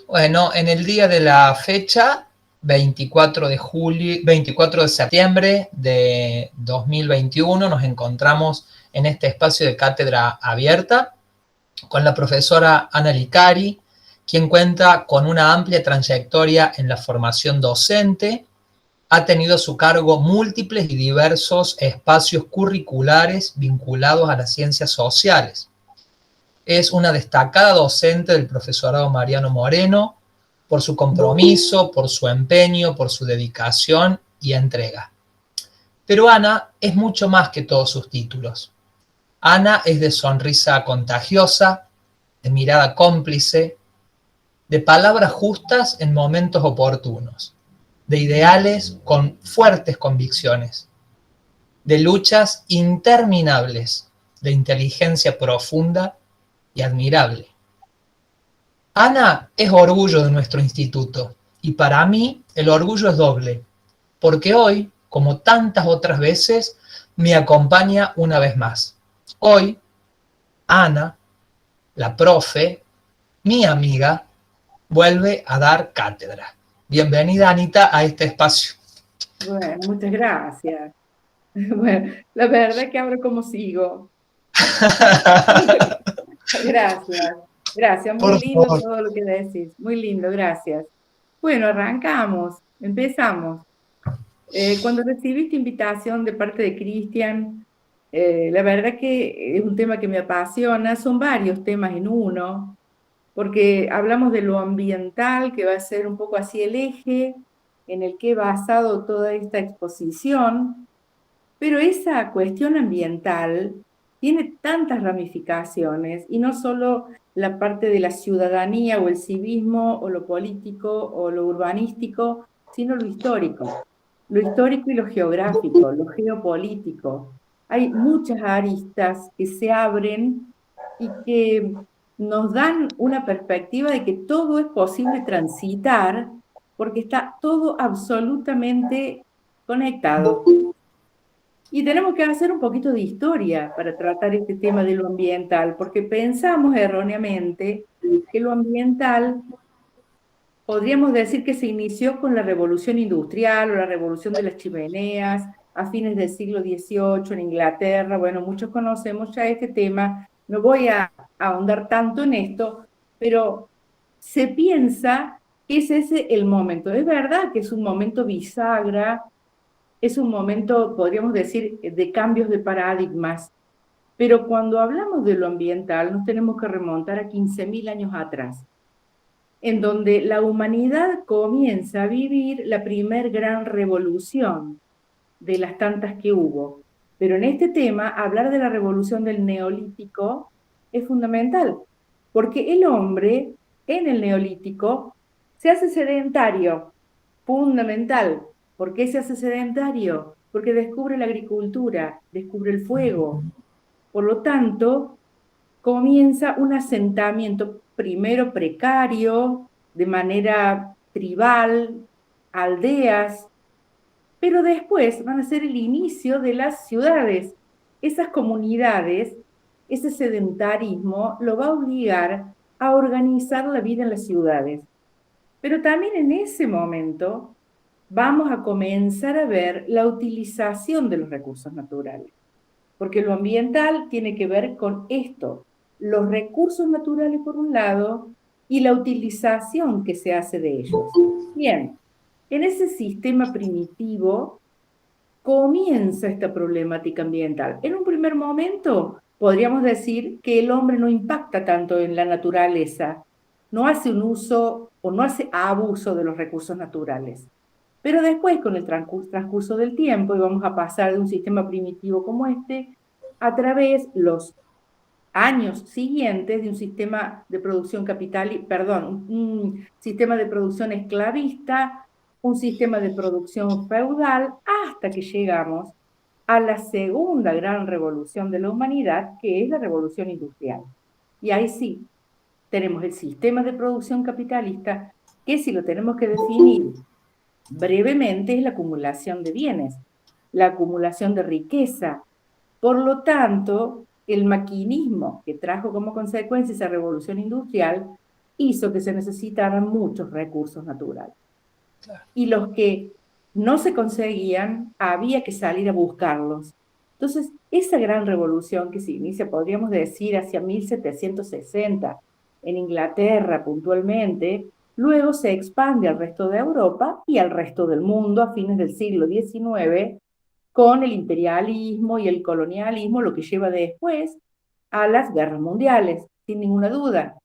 Bueno, en el día de la fecha, 24 de septiembre de 2021, nos encontramos en este espacio de cátedra abierta con la profesora Ana Licari, quien cuenta con una amplia trayectoria en la formación docente, ha tenido a su cargo múltiples y diversos espacios curriculares vinculados a las ciencias sociales. Es una destacada docente del profesorado Mariano Moreno por su compromiso, por su empeño, por su dedicación y entrega. Pero Ana es mucho más que todos sus títulos. Ana es de sonrisa contagiosa, de mirada cómplice, de palabras justas en momentos oportunos, de ideales con fuertes convicciones, de luchas interminables, de inteligencia profunda y admirable. Ana es orgullo de nuestro instituto y para mí el orgullo es doble, porque hoy, como tantas otras veces, me acompaña una vez más. Hoy, Ana, la profe, mi amiga, vuelve a dar cátedra. Bienvenida, Anita, a este espacio. Bueno, muchas gracias. Bueno, la verdad que ahora como sigo. Gracias, gracias, muy Por lindo favor. todo lo que decís, muy lindo, gracias. Bueno, arrancamos, empezamos. Cuando recibí esta invitación de parte de Cristian, la verdad que es un tema que me apasiona, son varios temas en uno, porque hablamos de lo ambiental, que va a ser un poco así el eje en el que he basado toda esta exposición. Pero esa cuestión ambiental tiene tantas ramificaciones y no solo la parte de la ciudadanía o el civismo o lo político o lo urbanístico, sino lo histórico y lo geográfico, lo geopolítico. Hay muchas aristas que se abren y que nos dan una perspectiva de que todo es posible transitar porque está todo absolutamente conectado. Y tenemos que hacer un poquito de historia para tratar este tema de lo ambiental, porque pensamos erróneamente que lo ambiental podríamos decir que se inició con la revolución industrial o la revolución de las chimeneas a fines del siglo XVIII en Inglaterra. Bueno, muchos conocemos ya este tema, no voy a ahondar tanto en esto, pero se piensa que es ese el momento. Es verdad que es un momento bisagra, es un momento, podríamos decir, de cambios de paradigmas, pero cuando hablamos de lo ambiental nos tenemos que remontar a 15.000 años atrás, en donde la humanidad comienza a vivir la primer gran revolución de las tantas que hubo. Pero en este tema, hablar de la revolución del neolítico es fundamental, porque el hombre en el neolítico se hace sedentario, fundamental. ¿Por qué se hace sedentario? Porque descubre la agricultura, descubre el fuego. Por lo tanto, comienza un asentamiento primero precario, de manera tribal, aldeas, pero después van a ser el inicio de las ciudades. Esas comunidades, ese sedentarismo lo va a obligar a organizar la vida en las ciudades. Pero también en ese momento vamos a comenzar a ver la utilización de los recursos naturales, porque lo ambiental tiene que ver con esto, los recursos naturales por un lado y la utilización que se hace de ellos. Bien, en ese sistema primitivo comienza esta problemática ambiental. En un primer momento, podríamos decir que el hombre no impacta tanto en la naturaleza, no hace un uso o no hace abuso de los recursos naturales. Pero después, con el transcurso del tiempo, y vamos a pasar de un sistema primitivo como este, a través los años siguientes de un sistema de producción capital, perdón, un sistema de producción esclavista, un sistema de producción feudal, hasta que llegamos a la segunda gran revolución de la humanidad, que es la revolución industrial. Y ahí sí, tenemos el sistema de producción capitalista, que si lo tenemos que definir brevemente es la acumulación de bienes, la acumulación de riqueza. Por lo tanto, el maquinismo que trajo como consecuencia esa revolución industrial hizo que se necesitaran muchos recursos naturales. claro. Y los que no se conseguían, había que salir a buscarlos. Entonces, esa gran revolución que se inicia, podríamos decir, hacia 1760, en Inglaterra puntualmente, luego se expande al resto de Europa y al resto del mundo a fines del siglo XIX, con el imperialismo y el colonialismo, lo que lleva después a las guerras mundiales, sin ninguna duda.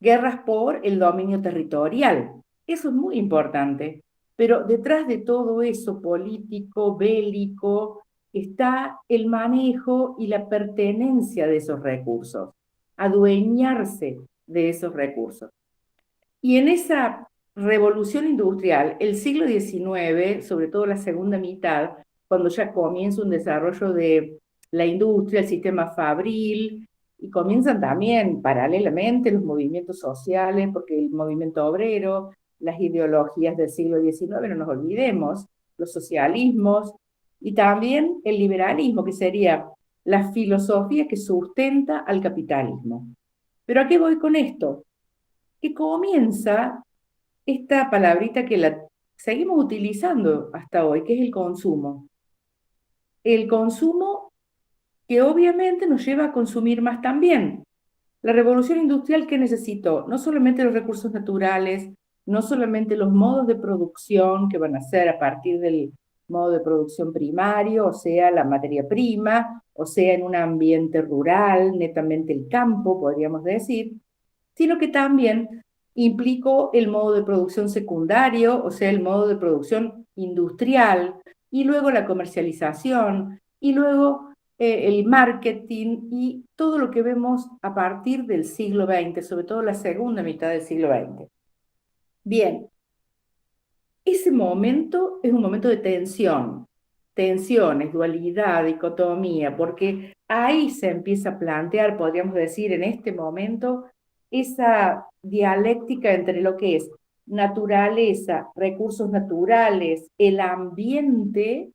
Guerras por el dominio territorial. Eso es muy importante. Pero detrás de todo eso político, bélico, está el manejo y la pertenencia de esos recursos, adueñarse de esos recursos. Y en esa revolución industrial, el siglo XIX, sobre todo la segunda mitad, cuando ya comienza un desarrollo de la industria, el sistema fabril, y comienzan también paralelamente los movimientos sociales, porque el movimiento obrero, las ideologías del siglo XIX, no nos olvidemos, los socialismos, y también el liberalismo, que sería la filosofía que sustenta al capitalismo. ¿Pero a qué voy con esto? Que comienza esta palabrita que la seguimos utilizando hasta hoy, que es el consumo. El consumo que obviamente nos lleva a consumir más también. La revolución industrial que necesitó, no solamente los recursos naturales, no solamente los modos de producción que van a ser a partir del modo de producción primario, o sea, la materia prima, o sea, en un ambiente rural, netamente el campo, podríamos decir, sino que también implicó el modo de producción secundario, o sea, el modo de producción industrial, y luego la comercialización, y luego el marketing y todo lo que vemos a partir del siglo XX, sobre todo la segunda mitad del siglo XX. Bien, ese momento es un momento de tensión, tensiones, dualidad, dicotomía, porque ahí se empieza a plantear, podríamos decir, en este momento, esa dialéctica entre lo que es naturaleza, recursos naturales, el ambiente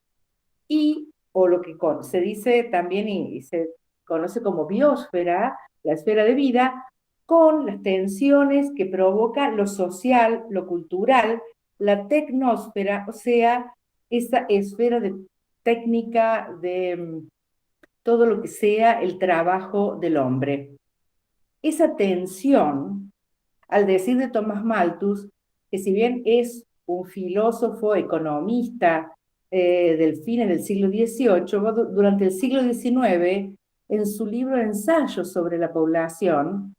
y, o lo que se dice también y se conoce como biosfera, la esfera de vida, con las tensiones que provoca lo social, lo cultural, la tecnósfera, o sea, esa esfera de técnica de todo lo que sea el trabajo del hombre. Esa tensión, al decir de Tomás Malthus, que si bien es un filósofo, economista del fines del siglo XVIII, durante el siglo XIX, en su libro Ensayos sobre la población,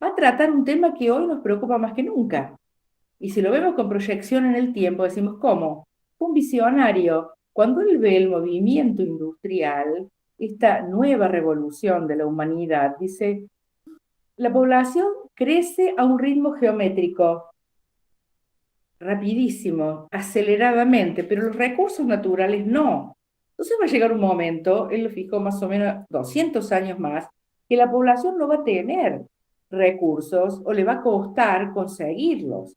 va a tratar un tema que hoy nos preocupa más que nunca. Y si lo vemos con proyección en el tiempo, decimos, ¿cómo? Un visionario, cuando él ve el movimiento industrial, esta nueva revolución de la humanidad, dice, la población crece a un ritmo geométrico, rapidísimo, aceleradamente, pero los recursos naturales no. Entonces va a llegar un momento, él lo fijó más o menos 200 años más, que la población no va a tener recursos o le va a costar conseguirlos.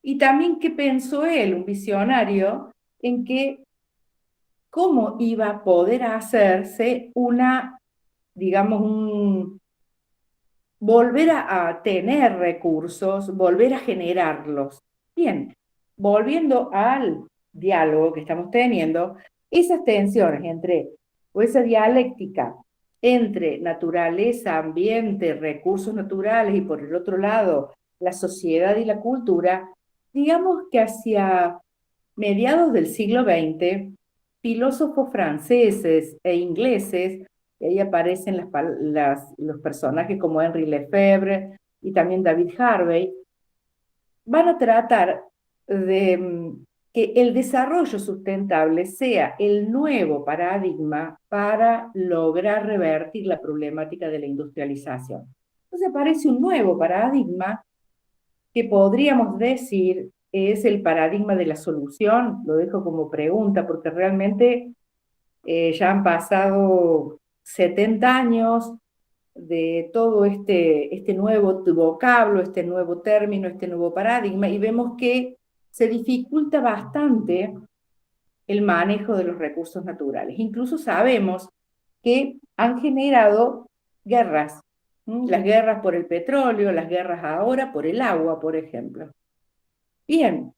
Y también qué pensó él, un visionario, en que cómo iba a poder hacerse una, digamos, volver a tener recursos, volver a generarlos. Bien, volviendo al diálogo que estamos teniendo, esas tensiones entre, o esa dialéctica entre naturaleza, ambiente, recursos naturales y por el otro lado la sociedad y la cultura, digamos que hacia mediados del siglo XX, filósofos franceses e ingleses, y ahí aparecen los personajes como Henri Lefebvre y también David Harvey, van a tratar de que el desarrollo sustentable sea el nuevo paradigma para lograr revertir la problemática de la industrialización. Entonces aparece un nuevo paradigma que podríamos decir es el paradigma de la solución, lo dejo como pregunta porque realmente ya han pasado 70 años de todo este nuevo vocablo, este nuevo término, este nuevo paradigma, y vemos que se dificulta bastante el manejo de los recursos naturales. Incluso sabemos que han generado guerras, Las guerras por el petróleo, las guerras ahora por el agua, por ejemplo. Bien,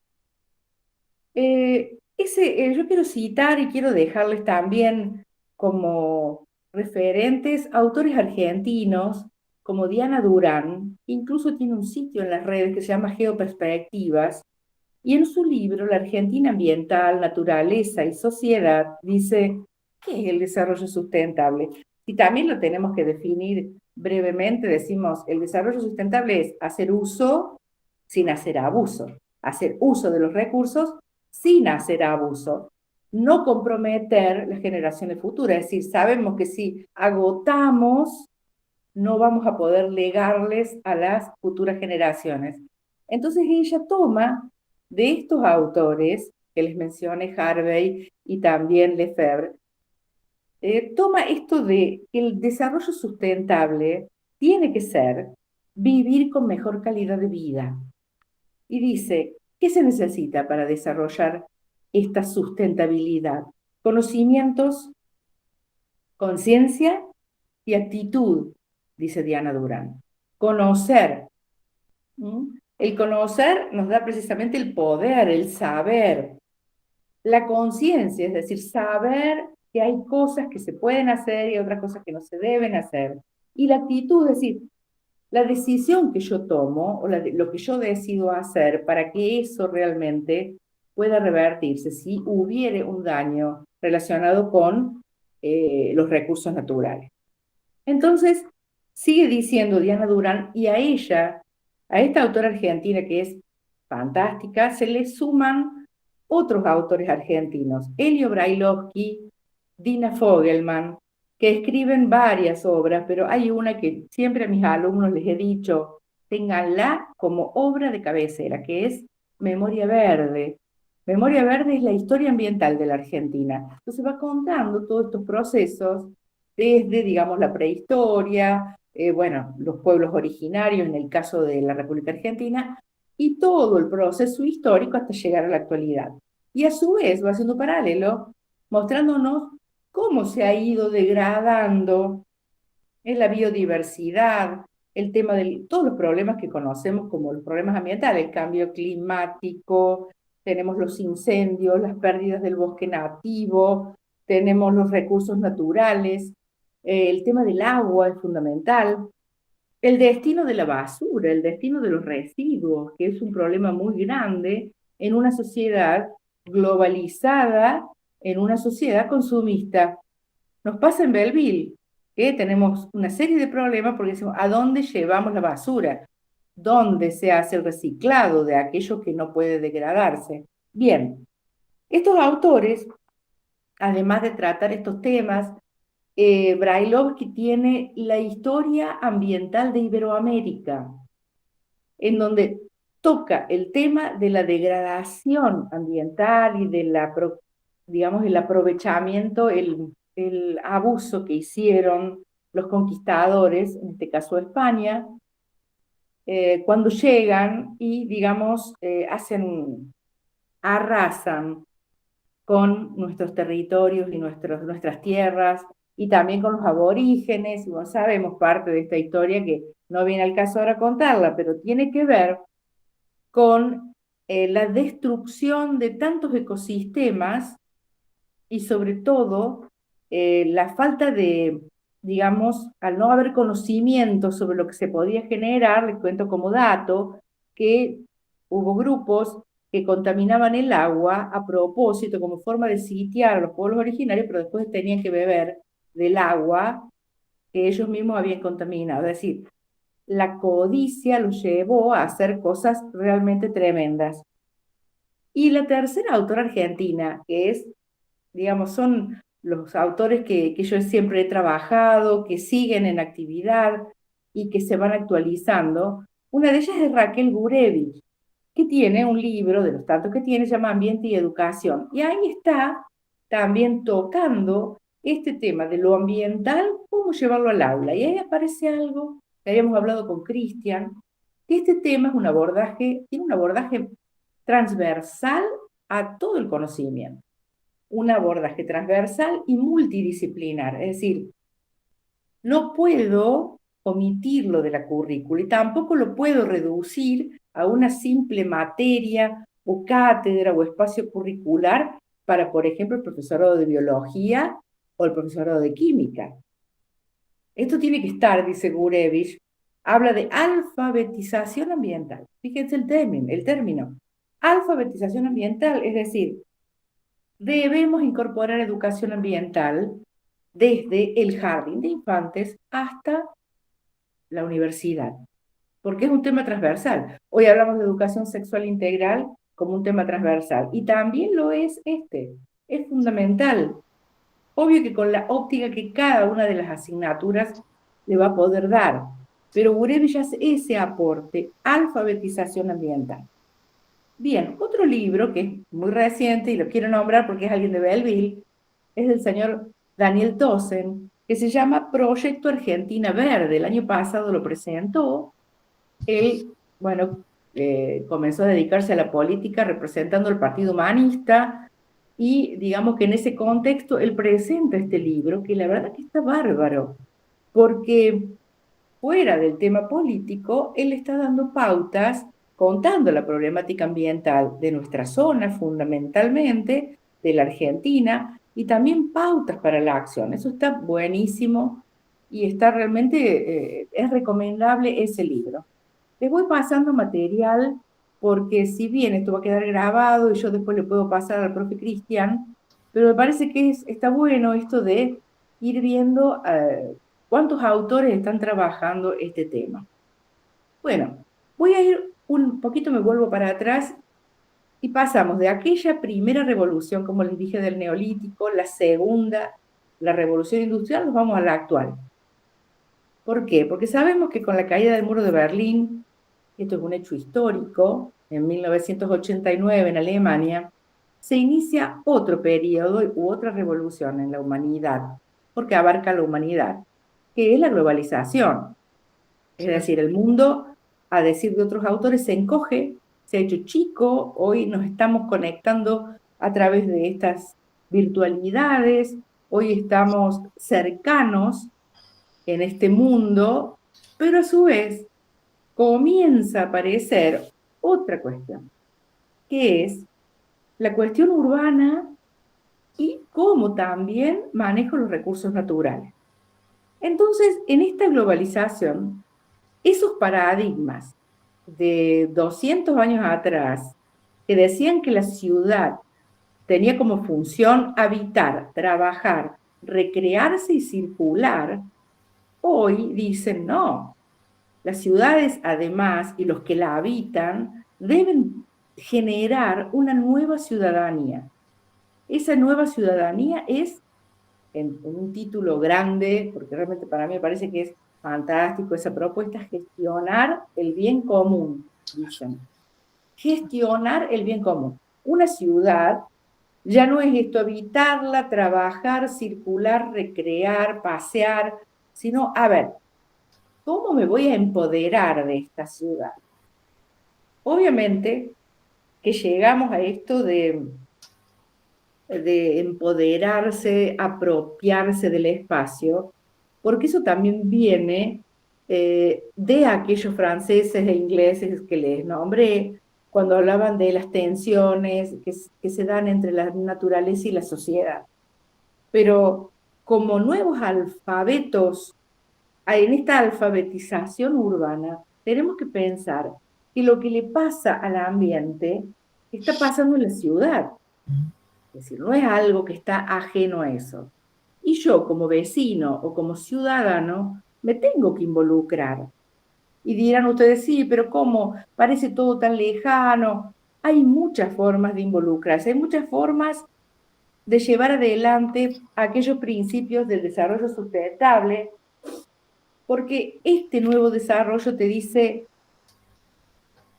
yo quiero citar y quiero dejarles también como referentes autores argentinos como Diana Durán, que incluso tiene un sitio en las redes que se llama Geoperspectivas, y en su libro La Argentina Ambiental, Naturaleza y Sociedad dice, ¿qué es el desarrollo sustentable? Y también lo tenemos que definir brevemente, decimos, el desarrollo sustentable es hacer uso sin hacer abuso, hacer uso de los recursos sin hacer abuso, no comprometer las generaciones futuras, es decir, sabemos que si agotamos, no vamos a poder legarles a las futuras generaciones. Entonces ella toma de estos autores, que les mencioné, Harvey y también Lefebvre, toma esto de que el desarrollo sustentable tiene que ser vivir con mejor calidad de vida. Y dice, ¿qué se necesita para desarrollar esta sustentabilidad? Conocimientos, conciencia y actitud, dice Diana Durán. Conocer. El conocer nos da precisamente el poder, el saber. La conciencia, es decir, saber que hay cosas que se pueden hacer y otras cosas que no se deben hacer. Y la actitud, es decir, la decisión que yo tomo o lo que yo decido hacer para que eso realmente pueda revertirse si hubiere un daño relacionado con los recursos naturales. Entonces, sigue diciendo Diana Durán, y a ella, a esta autora argentina que es fantástica, se le suman otros autores argentinos, Elio Brailovsky, Dina Fogelman, que escriben varias obras, pero hay una que siempre a mis alumnos les he dicho, ténganla como obra de cabecera, que es Memoria Verde. Memoria Verde es la historia ambiental de la Argentina. Entonces va contando todos estos procesos desde, digamos, la prehistoria, bueno, los pueblos originarios en el caso de la República Argentina, y todo el proceso histórico hasta llegar a la actualidad. Y a su vez va haciendo paralelo, mostrándonos cómo se ha ido degradando en la biodiversidad, el tema de todos los problemas que conocemos como los problemas ambientales, el cambio climático, tenemos los incendios, las pérdidas del bosque nativo, tenemos los recursos naturales, el tema del agua es fundamental, el destino de la basura, el destino de los residuos, que es un problema muy grande en una sociedad globalizada, en una sociedad consumista. Nos pasa en Belleville, que tenemos una serie de problemas porque decimos, ¿a dónde llevamos la basura? ¿Dónde se hace el reciclado de aquello que no puede degradarse? Bien, estos autores, además de tratar estos temas, Brailovsky tiene la historia ambiental de Iberoamérica, en donde toca el tema de la degradación ambiental y de la, digamos, el aprovechamiento, el abuso que hicieron los conquistadores, en este caso España, cuando llegan y, digamos, arrasan con nuestros territorios y nuestras tierras, y también con los aborígenes, y bueno, sabemos parte de esta historia que no viene al caso ahora contarla, pero tiene que ver con la destrucción de tantos ecosistemas y sobre todo la falta de, digamos, al no haber conocimiento sobre lo que se podía generar, les cuento como dato, que hubo grupos que contaminaban el agua a propósito como forma de sitiar a los pueblos originarios, pero después tenían que beber del agua que ellos mismos habían contaminado. Es decir, la codicia los llevó a hacer cosas realmente tremendas. Y la tercera autora argentina, que es, digamos, son los autores que yo siempre he trabajado, que siguen en actividad y que se van actualizando. Una de ellas es Raquel Gurevich, que tiene un libro, de los tantos que tiene, se llama Ambiente y Educación. Y ahí está también tocando este tema de lo ambiental, cómo llevarlo al aula. Y ahí aparece algo que habíamos hablado con Cristian, que este tema es un abordaje, tiene un abordaje transversal a todo el conocimiento, un abordaje transversal y multidisciplinar. Es decir, no puedo omitirlo de la currícula y tampoco lo puedo reducir a una simple materia o cátedra o espacio curricular para, por ejemplo, el profesorado de biología o el profesorado de química. Esto tiene que estar, dice Gurevich, habla de alfabetización ambiental. Fíjense el término. Alfabetización ambiental, es decir, debemos incorporar educación ambiental desde el jardín de infantes hasta la universidad, porque es un tema transversal. Hoy hablamos de educación sexual integral como un tema transversal, y también lo es es fundamental. Obvio que con la óptica que cada una de las asignaturas le va a poder dar, pero Gurevich hace ese aporte, alfabetización ambiental. Bien, otro libro que es muy reciente y lo quiero nombrar porque es alguien de Belleville, es del señor Daniel Tosen, que se llama Proyecto Argentina Verde. El año pasado lo presentó. Él, bueno, comenzó a dedicarse a la política representando al Partido Humanista y digamos que en ese contexto él presenta este libro que la verdad que está bárbaro, porque fuera del tema político, él está dando pautas, contando la problemática ambiental de nuestra zona fundamentalmente, de la Argentina, y también pautas para la acción. Eso está buenísimo y está realmente, es recomendable ese libro. Les voy pasando material porque si bien esto va a quedar grabado y yo después le puedo pasar al profe Cristian, pero me parece que está bueno esto de ir viendo cuántos autores están trabajando este tema. Bueno, voy a ir un poquito, me vuelvo para atrás y pasamos de aquella primera revolución, como les dije, del neolítico, la segunda, la revolución industrial, nos vamos a la actual. ¿Por qué? Porque sabemos que con la caída del muro de Berlín, esto es un hecho histórico, en 1989 en Alemania, se inicia otro periodo u otra revolución en la humanidad, porque abarca la humanidad, que es la globalización. Es decir, el mundo, a decir de otros autores, se encoge, se ha hecho chico, hoy nos estamos conectando a través de estas virtualidades, hoy estamos cercanos en este mundo, pero a su vez comienza a aparecer otra cuestión, que es la cuestión urbana y cómo también manejo los recursos naturales. Entonces, en esta globalización, esos paradigmas de 200 años atrás, que decían que la ciudad tenía como función habitar, trabajar, recrearse y circular, hoy dicen no. Las ciudades, además, y los que la habitan, deben generar una nueva ciudadanía. Esa nueva ciudadanía es, en un título grande, porque realmente para mí me parece que es fantástico esa propuesta, gestionar el bien común, dicen. Gestionar el bien común. Una ciudad ya no es esto, habitarla, trabajar, circular, recrear, pasear, sino, a ver, ¿cómo me voy a empoderar de esta ciudad? Obviamente que llegamos a esto de empoderarse, apropiarse del espacio, porque eso también viene de aquellos franceses e ingleses que les nombré, cuando hablaban de las tensiones que se dan entre la naturaleza y la sociedad. Pero como nuevos alfabetos, en esta alfabetización urbana, tenemos que pensar que lo que le pasa al ambiente está pasando en la ciudad. Es decir, no es algo que está ajeno a eso. Y yo, como vecino o como ciudadano, me tengo que involucrar. Y dirán ustedes, sí, pero ¿cómo? Parece todo tan lejano. Hay muchas formas de involucrarse, hay muchas formas de llevar adelante aquellos principios del desarrollo sustentable, porque este nuevo desarrollo te dice,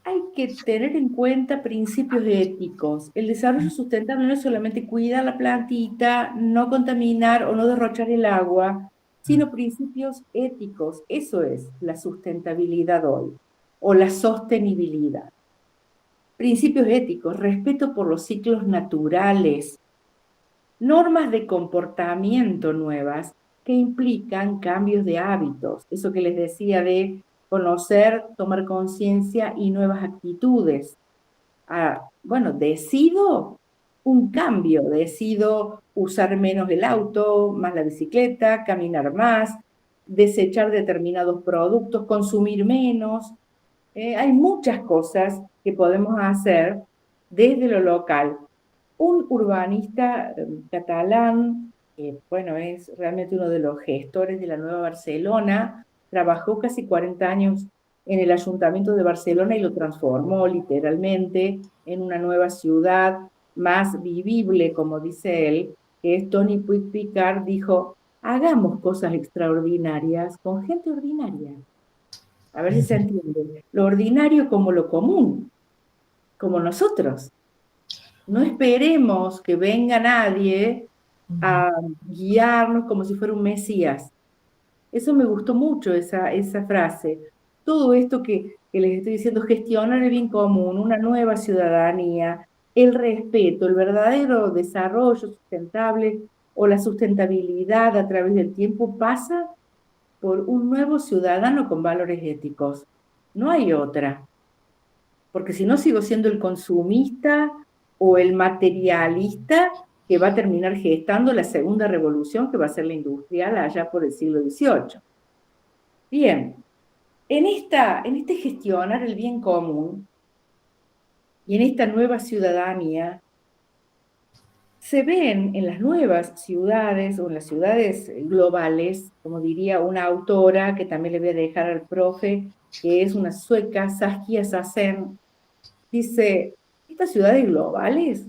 hay que tener en cuenta principios éticos. El desarrollo sustentable no es solamente cuidar la plantita, no contaminar o no derrochar el agua, sino principios éticos. Eso es la sustentabilidad hoy, o la sostenibilidad. Principios éticos, respeto por los ciclos naturales, normas de comportamiento nuevas que implican cambios de hábitos. Eso que les decía de conocer, tomar conciencia y nuevas actitudes. Bueno, decido un cambio, decido usar menos el auto, más la bicicleta, caminar más, desechar determinados productos, consumir menos. Hay muchas cosas que podemos hacer desde lo local. Un urbanista catalán, que bueno, es realmente uno de los gestores de la Nueva Barcelona, trabajó casi 40 años en el Ayuntamiento de Barcelona y lo transformó literalmente en una nueva ciudad más vivible, como dice él, que es Tony Puig Picard, dijo, hagamos cosas extraordinarias con gente ordinaria. A ver si se entiende. Lo ordinario como lo común, como nosotros. No esperemos que venga nadie a guiarnos como si fuera un Mesías. Eso me gustó mucho, esa frase. Todo esto que les estoy diciendo, gestionar el bien común, una nueva ciudadanía, el respeto, el verdadero desarrollo sustentable o la sustentabilidad a través del tiempo pasa por un nuevo ciudadano con valores éticos. No hay otra, porque si no sigo siendo el consumista o el materialista que va a terminar gestando la segunda revolución que va a ser la industrial allá por el siglo XVIII. Bien, en este gestionar el bien común y en esta nueva ciudadanía, se ven en las nuevas ciudades o en las ciudades globales, como diría una autora que también le voy a dejar al profe, que es una sueca, Saskia Sassen, dice, estas ciudades globales,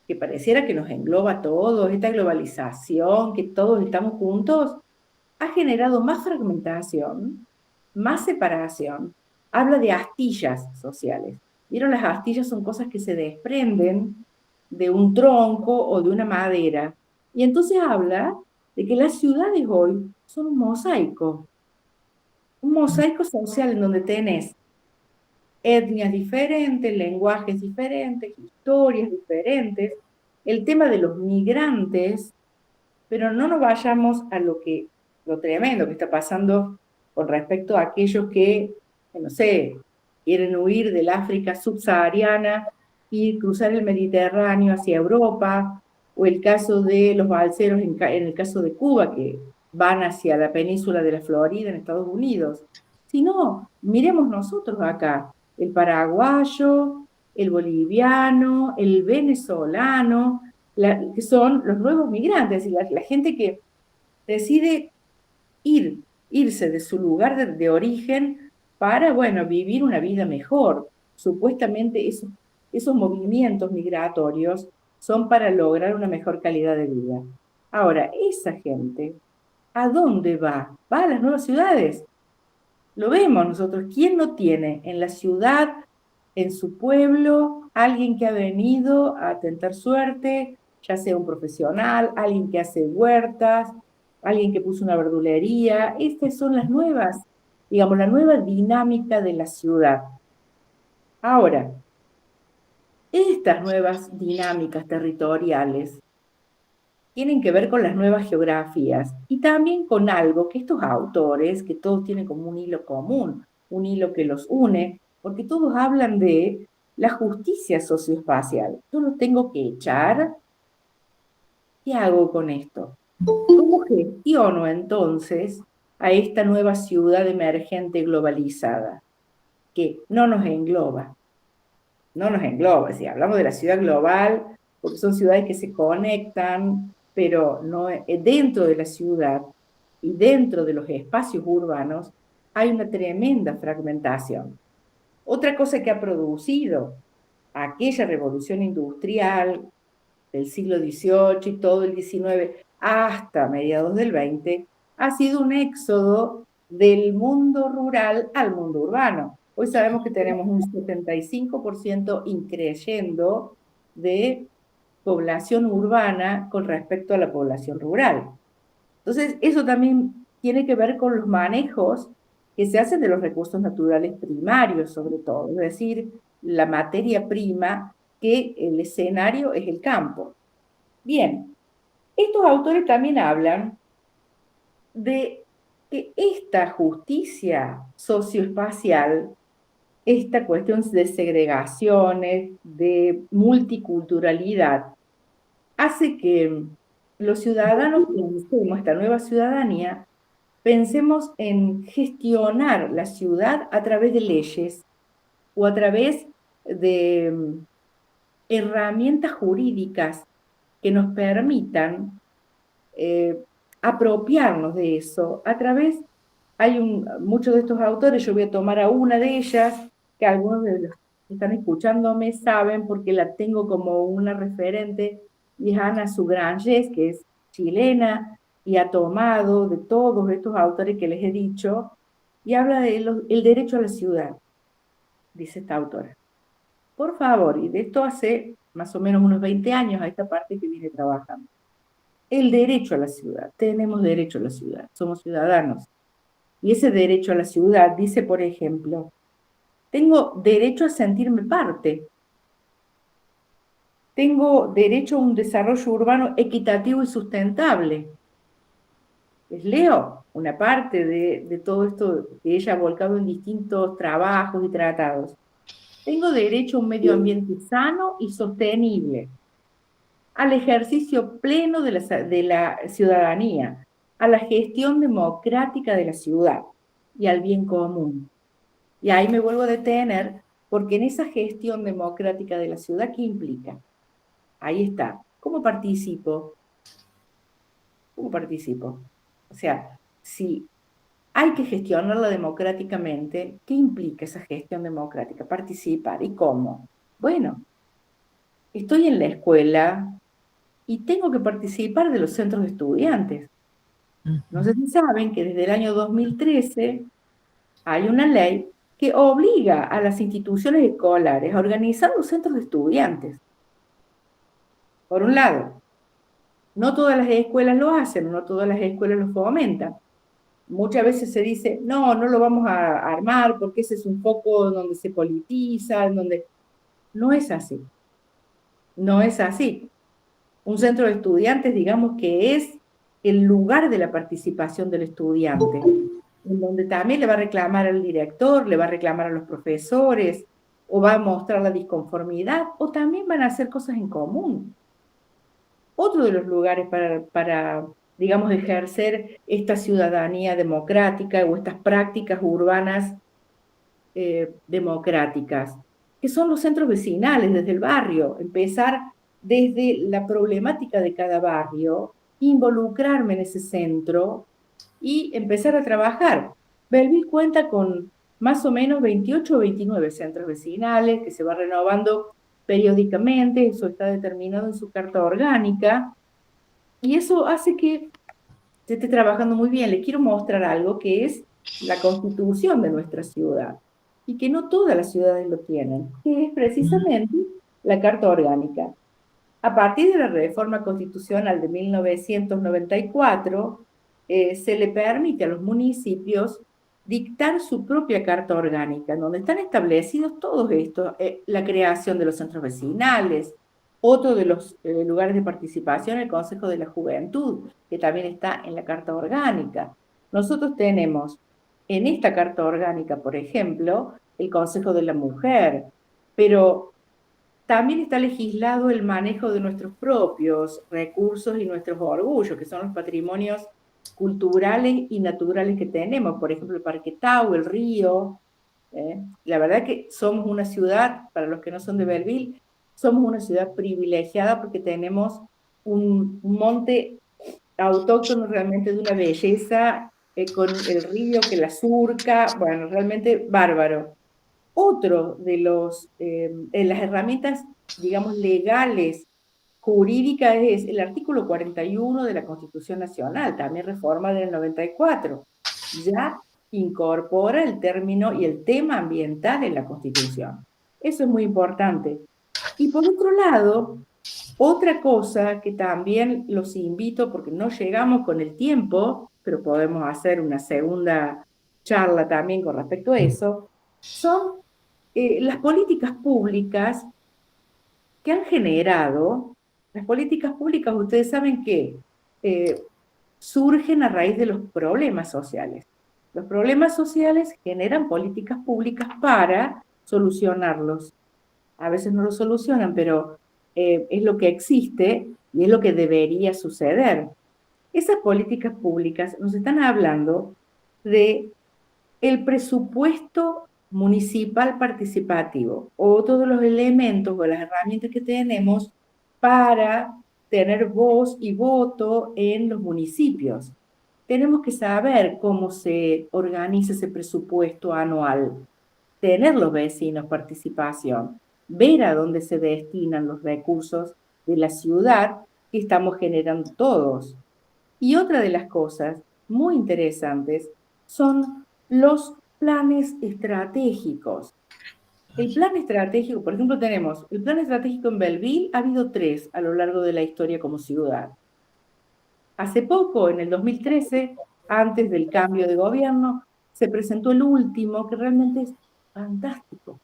que pareciera que nos engloba a todos, esta globalización, que todos estamos juntos, ha generado más fragmentación, más separación. Habla de astillas sociales. ¿Vieron? Las astillas son cosas que se desprenden de un tronco o de una madera. Y entonces habla de que las ciudades hoy son un mosaico social en donde tenés etnias diferentes, lenguajes diferentes, historias diferentes, el tema de los migrantes, pero no nos vayamos a lo tremendo que está pasando con respecto a aquellos que, no sé, quieren huir del África subsahariana y cruzar el Mediterráneo hacia Europa, o el caso de los balseros en el caso de Cuba, que van hacia la península de la Florida en Estados Unidos. Si no, miremos nosotros acá, el paraguayo, el boliviano, el venezolano, que son los nuevos migrantes, y la gente que decide irse de su lugar de origen para, bueno, vivir una vida mejor. Supuestamente esos movimientos migratorios son para lograr una mejor calidad de vida. Ahora, esa gente, ¿a dónde va? Va a las nuevas ciudades. Lo vemos nosotros. ¿Quién no tiene en la ciudad, en su pueblo, alguien que ha venido a tentar suerte, ya sea un profesional, alguien que hace huertas, alguien que puso una verdulería? Estas son las nuevas, digamos, la nueva dinámica de la ciudad. Ahora, estas nuevas dinámicas territoriales tienen que ver con las nuevas geografías y también con algo que estos autores, que todos tienen como un hilo común, un hilo que los une, porque todos hablan de la justicia socioespacial. Yo lo tengo que echar. ¿Qué hago con esto? ¿Cómo gestiono entonces a esta nueva ciudad emergente globalizada que no nos engloba? No nos engloba, si hablamos de la ciudad global, porque son ciudades que se conectan, pero no, dentro de la ciudad y dentro de los espacios urbanos hay una tremenda fragmentación. Otra cosa que ha producido aquella revolución industrial del siglo XVIII y todo el XIX hasta mediados del XX ha sido un éxodo del mundo rural al mundo urbano. Hoy sabemos que tenemos un 75% increyendo de población urbana con respecto a la población rural. Entonces, eso también tiene que ver con los manejos que se hacen de los recursos naturales primarios, sobre todo, es decir, la materia prima, que el escenario es el campo. Bien, estos autores también hablan de que esta justicia socioespacial, esta cuestión de segregaciones, de multiculturalidad, hace que los ciudadanos pensemos, esta nueva ciudadanía, pensemos en gestionar la ciudad a través de leyes o a través de herramientas jurídicas que nos permitan eh, apropiarnos de eso a través, muchos de estos autores, yo voy a tomar a una de ellas, que algunos de los que están escuchándome saben porque la tengo como una referente, y es Ana Sugranges, que es chilena y ha tomado de todos estos autores que les he dicho, y habla del derecho a la ciudad, dice esta autora. Por favor, y de esto hace más o menos unos 20 años a esta parte que viene trabajando. El derecho a la ciudad. Tenemos derecho a la ciudad. Somos ciudadanos. Y ese derecho a la ciudad dice, por ejemplo, tengo derecho a sentirme parte. Tengo derecho a un desarrollo urbano equitativo y sustentable. Les leo una parte de todo esto que ella ha volcado en distintos trabajos y tratados. Tengo derecho a un medio ambiente sano y sostenible, al ejercicio pleno de la ciudadanía, a la gestión democrática de la ciudad y al bien común. Y ahí me vuelvo a detener, porque en esa gestión democrática de la ciudad, ¿qué implica? Ahí está. ¿Cómo participo? ¿Cómo participo? O sea, si hay que gestionarla democráticamente, ¿qué implica esa gestión democrática? Participar. ¿Y cómo? Bueno, estoy en la escuela y tengo que participar de los centros de estudiantes. No sé si saben que desde el año 2013 hay una ley que obliga a las instituciones escolares a organizar los centros de estudiantes. Por un lado, no todas las escuelas lo hacen, no todas las escuelas lo fomentan. Muchas veces se dice, no, no lo vamos a armar porque ese es un foco donde se politiza, donde... No es así. No es así. Un centro de estudiantes, digamos que es el lugar de la participación del estudiante, en donde también le va a reclamar al director, le va a reclamar a los profesores, o va a mostrar la disconformidad, o también van a hacer cosas en común. Otro de los lugares para digamos, ejercer esta ciudadanía democrática o estas prácticas urbanas democráticas, que son los centros vecinales desde el barrio, empezar desde la problemática de cada barrio, involucrarme en ese centro y empezar a trabajar. Belleville cuenta con más o menos 28 o 29 centros vecinales que se va renovando periódicamente, eso está determinado en su carta orgánica, y eso hace que se esté trabajando muy bien. Les quiero mostrar algo que es la constitución de nuestra ciudad y que no todas las ciudades lo tienen, que es precisamente la Carta Orgánica. A partir de la reforma constitucional de 1994, se le permite a los municipios dictar su propia Carta Orgánica, donde están establecidos todos estos, la creación de los centros vecinales, otro de los lugares de participación, el Consejo de la Juventud, que también está en la Carta Orgánica. Nosotros tenemos en esta Carta Orgánica, por ejemplo, el Consejo de la Mujer, pero también está legislado el manejo de nuestros propios recursos y nuestros orgullos, que son los patrimonios culturales y naturales que tenemos, por ejemplo, el Parque Tau, el río. La verdad que somos una ciudad, para los que no son de Belleville, somos una ciudad privilegiada porque tenemos un monte autóctono realmente de una belleza, con el río que la surca, bueno, realmente bárbaro. Otro de las herramientas, digamos, legales, jurídicas, es el artículo 41 de la Constitución Nacional, también reforma del 94. Ya incorpora el término y el tema ambiental en la Constitución. Eso es muy importante. Y por otro lado, otra cosa que también los invito, porque no llegamos con el tiempo, pero podemos hacer una segunda charla también con respecto a eso, son las políticas públicas que han generado, las políticas públicas, ustedes saben que surgen a raíz de los problemas sociales. Los problemas sociales generan políticas públicas para solucionarlos. A veces no lo solucionan, pero es lo que existe y es lo que debería suceder. Esas políticas públicas nos están hablando de el presupuesto municipal participativo o todos los elementos o las herramientas que tenemos para tener voz y voto en los municipios. Tenemos que saber cómo se organiza ese presupuesto anual, tener los vecinos participación, ver a dónde se destinan los recursos de la ciudad que estamos generando todos. Y otra de las cosas muy interesantes son los planes estratégicos. El plan estratégico, por ejemplo, tenemos el plan estratégico en Belleville, ha habido 3 a lo largo de la historia como ciudad. Hace poco, en el 2013, antes del cambio de gobierno, se presentó el último, que realmente es fantástico.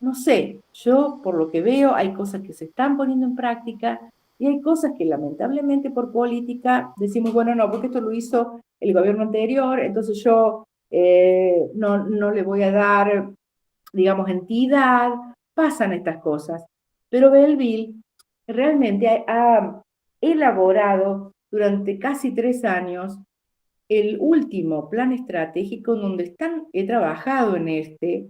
No sé, yo por lo que veo hay cosas que se están poniendo en práctica y hay cosas que lamentablemente por política decimos, bueno, no, porque esto lo hizo el gobierno anterior, entonces yo no le voy a dar, digamos, entidad, pasan estas cosas. Pero Belleville realmente ha elaborado durante casi 3 años el último plan estratégico en donde he trabajado en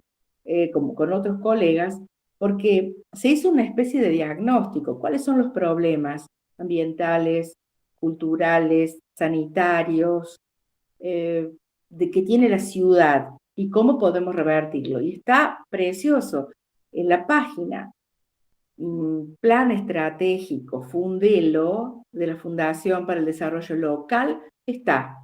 como con otros colegas, porque se hizo una especie de diagnóstico. ¿Cuáles son los problemas ambientales, culturales, sanitarios, de que tiene la ciudad y cómo podemos revertirlo? Y está precioso. En la página Plan Estratégico Fundelo de la Fundación para el Desarrollo Local está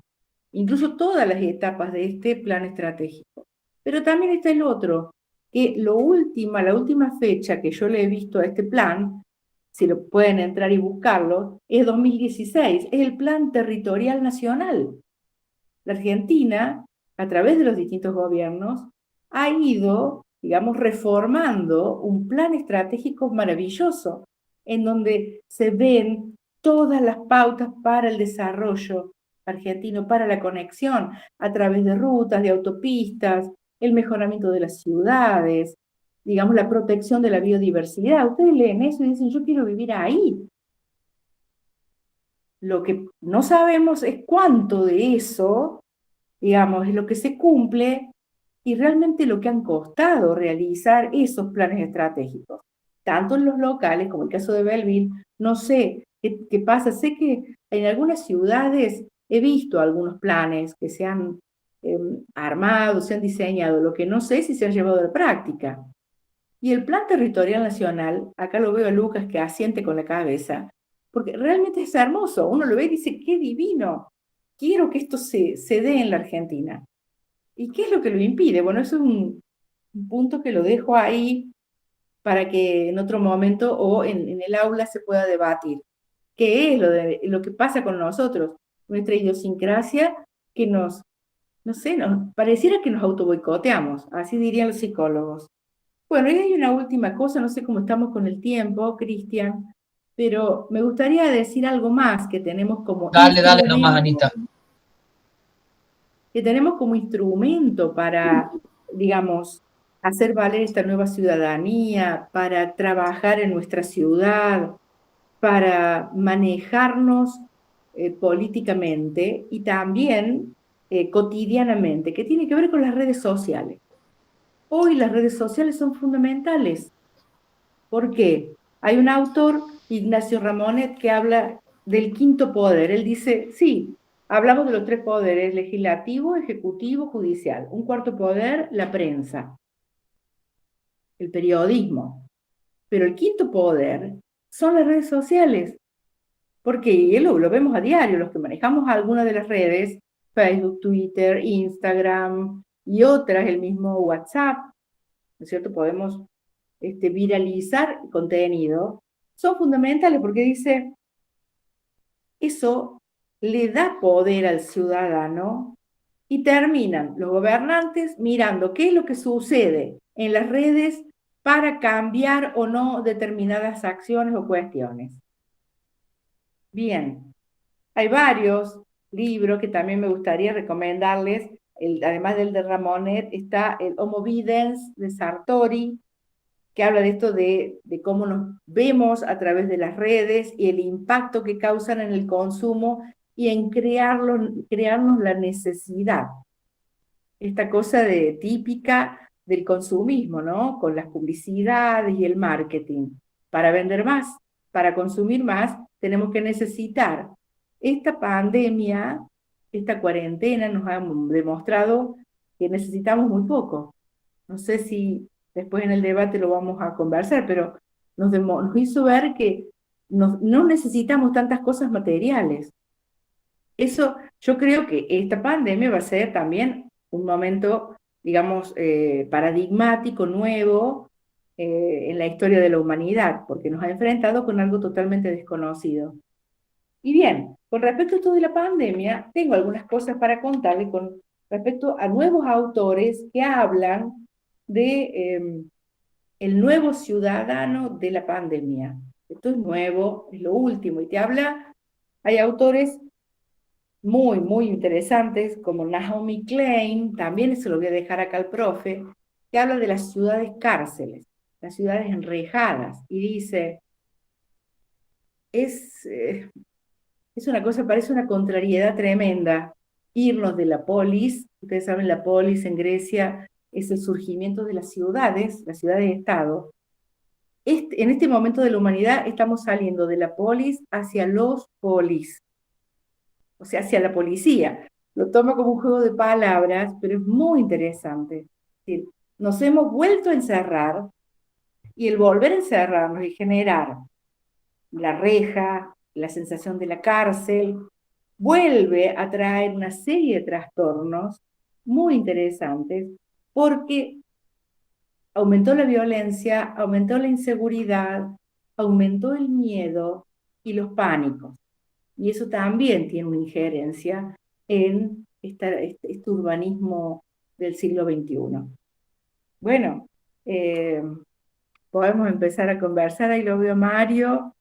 incluso todas las etapas de este plan estratégico. Pero también está el otro, que la última fecha que yo le he visto a este plan, si lo pueden entrar y buscarlo, es 2016, es el Plan Territorial Nacional. La Argentina, a través de los distintos gobiernos, ha ido, digamos, reformando un plan estratégico maravilloso, en donde se ven todas las pautas para el desarrollo argentino, para la conexión a través de rutas, de autopistas, el mejoramiento de las ciudades, digamos, la protección de la biodiversidad. Ustedes leen eso y dicen, yo quiero vivir ahí. Lo que no sabemos es cuánto de eso, digamos, es lo que se cumple y realmente lo que han costado realizar esos planes estratégicos, tanto en los locales como el caso de Belleville. No sé qué pasa, sé que en algunas ciudades he visto algunos planes que se han armado, se han diseñado, lo que no sé si se han llevado a la práctica. Y el Plan Territorial Nacional, acá lo veo a Lucas que asiente con la cabeza, porque realmente es hermoso, uno lo ve y dice, qué divino, quiero que esto se dé en la Argentina. ¿Y qué es lo que lo impide? Bueno, eso es un punto que lo dejo ahí para que en otro momento o en el aula se pueda debatir. ¿Qué es lo que pasa con nosotros? Nuestra idiosincrasia que no sé, pareciera que nos autoboicoteamos, así dirían los psicólogos. Bueno, y hay una última cosa, no sé cómo estamos con el tiempo, Cristian, pero me gustaría decir algo más que tenemos como Dale nomás, Anita. que tenemos como instrumento para, digamos, hacer valer esta nueva ciudadanía, para trabajar en nuestra ciudad, para manejarnos políticamente y también cotidianamente, que tiene que ver con las redes sociales. Hoy las redes sociales son fundamentales. ¿Por qué? Hay un autor, Ignacio Ramonet, que habla del quinto poder. Él dice, sí, hablamos de los 3 poderes, legislativo, ejecutivo, judicial. Un cuarto poder, la prensa, el periodismo. Pero el quinto poder son las redes sociales. Porque y lo vemos a diario, los que manejamos algunas de las redes, Facebook, Twitter, Instagram y otras, el mismo WhatsApp, ¿no es cierto? Podemos viralizar contenido, son fundamentales porque dice, eso le da poder al ciudadano y terminan los gobernantes mirando qué es lo que sucede en las redes para cambiar o no determinadas acciones o cuestiones. Bien, hay varios, libro que también me gustaría recomendarles, además del de Ramonet, está el Homo Videns de Sartori, que habla de esto de cómo nos vemos a través de las redes y el impacto que causan en el consumo y en crearnos la necesidad. Esta cosa típica del consumismo, ¿no? Con las publicidades y el marketing. Para vender más, para consumir más, tenemos que necesitar. Esta pandemia, esta cuarentena nos ha demostrado que necesitamos muy poco. No sé si después en el debate lo vamos a conversar, pero nos hizo ver que no necesitamos tantas cosas materiales. Eso, yo creo que esta pandemia va a ser también un momento, digamos, paradigmático, nuevo, en la historia de la humanidad, porque nos ha enfrentado con algo totalmente desconocido. Y bien, con respecto a esto de la pandemia, tengo algunas cosas para contarle con respecto a nuevos autores que hablan de el nuevo ciudadano de la pandemia. Esto es nuevo, es lo último, y te habla, hay autores muy, muy interesantes, como Naomi Klein, también se lo voy a dejar acá al profe, que habla de las ciudades cárceles, las ciudades enrejadas, y dice, es, eh, es una cosa, parece una contrariedad tremenda, irnos de la polis, ustedes saben, la polis en Grecia es el surgimiento de las ciudades-estado. En este momento de la humanidad estamos saliendo de la polis hacia los polis, o sea, hacia la policía. Lo toma como un juego de palabras, pero es muy interesante. Es decir, nos hemos vuelto a encerrar y el volver a encerrarnos y generar la reja, la sensación de la cárcel, vuelve a traer una serie de trastornos muy interesantes porque aumentó la violencia, aumentó la inseguridad, aumentó el miedo y los pánicos. Y eso también tiene una injerencia en este urbanismo del siglo XXI. Bueno, eh, podemos empezar a conversar. Ahí lo veo a Mario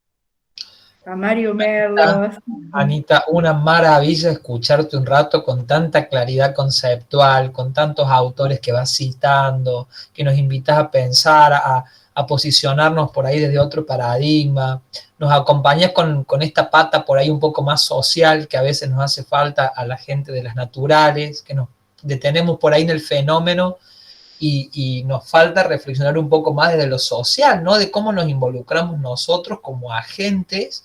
Merlos. Anita, una maravilla escucharte un rato con tanta claridad conceptual, con tantos autores que vas citando, que nos invitas a pensar, a posicionarnos por ahí desde otro paradigma, nos acompañas con esta pata por ahí un poco más social que a veces nos hace falta a la gente de las naturales, que nos detenemos por ahí en el fenómeno y nos falta reflexionar un poco más desde lo social, ¿no? De cómo nos involucramos nosotros como agentes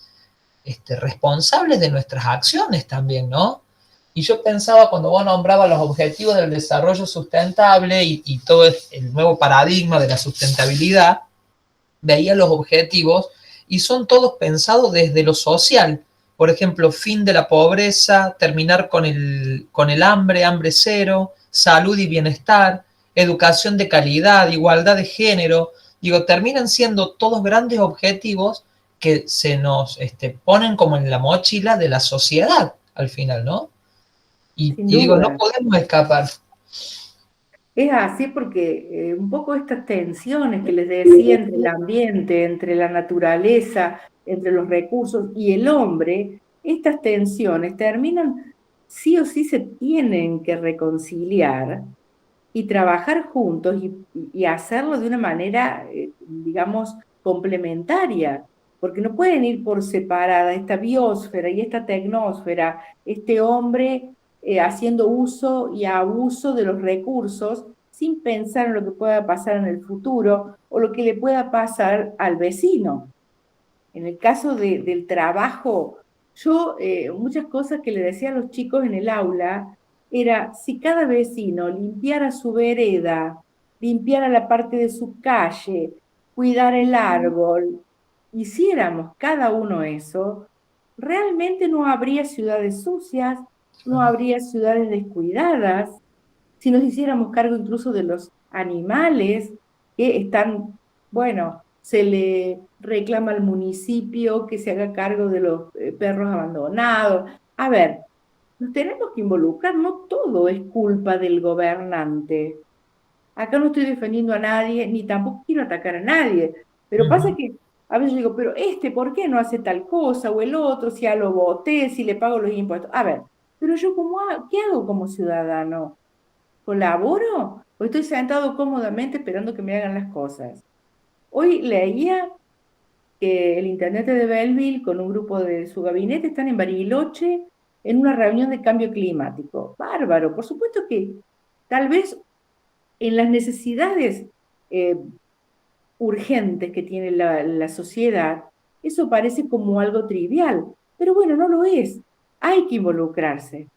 responsables de nuestras acciones también, ¿no? Y yo pensaba cuando vos nombrabas los objetivos del desarrollo sustentable y todo el nuevo paradigma de la sustentabilidad, veía los objetivos y son todos pensados desde lo social. Por ejemplo, fin de la pobreza, terminar con el hambre, hambre cero, salud y bienestar, educación de calidad, igualdad de género. Digo, terminan siendo todos grandes objetivos que se nos ponen como en la mochila de la sociedad al final, ¿no? Sin Y digo, no duda. podemos escapar. Es así porque un poco estas tensiones que les decía entre el ambiente, entre la naturaleza, entre los recursos y el hombre, estas tensiones terminan, sí o sí se tienen que reconciliar y trabajar juntos y hacerlo de una manera, digamos, complementaria, porque no pueden ir por separada esta biosfera y esta tecnósfera, este hombre haciendo uso y abuso de los recursos sin pensar en lo que pueda pasar en el futuro o lo que le pueda pasar al vecino. En el caso del trabajo, yo muchas cosas que le decía a los chicos en el aula era, si cada vecino limpiara su vereda, limpiara la parte de su calle, cuidara el árbol, hiciéramos cada uno eso, realmente no habría ciudades sucias, no habría ciudades descuidadas, si nos hiciéramos cargo incluso de los animales que están, bueno, se le reclama al municipio que se haga cargo de los perros abandonados. A ver, nos tenemos que involucrar, no todo es culpa del gobernante. Acá no estoy defendiendo a nadie, ni tampoco quiero atacar a nadie, pero pasa que a veces digo, pero ¿por qué no hace tal cosa? O el otro, si ya lo voté, si le pago los impuestos. A ver, Pero yo, ¿qué hago como ciudadano? ¿Colaboro? ¿O estoy sentado cómodamente esperando que me hagan las cosas? Hoy leía que el intendente de Belleville con un grupo de su gabinete están en Bariloche en una reunión de cambio climático. Bárbaro, por supuesto que tal vez en las necesidades eh, urgentes que tiene la sociedad, eso parece como algo trivial, pero bueno, no lo es. Hay que involucrarse.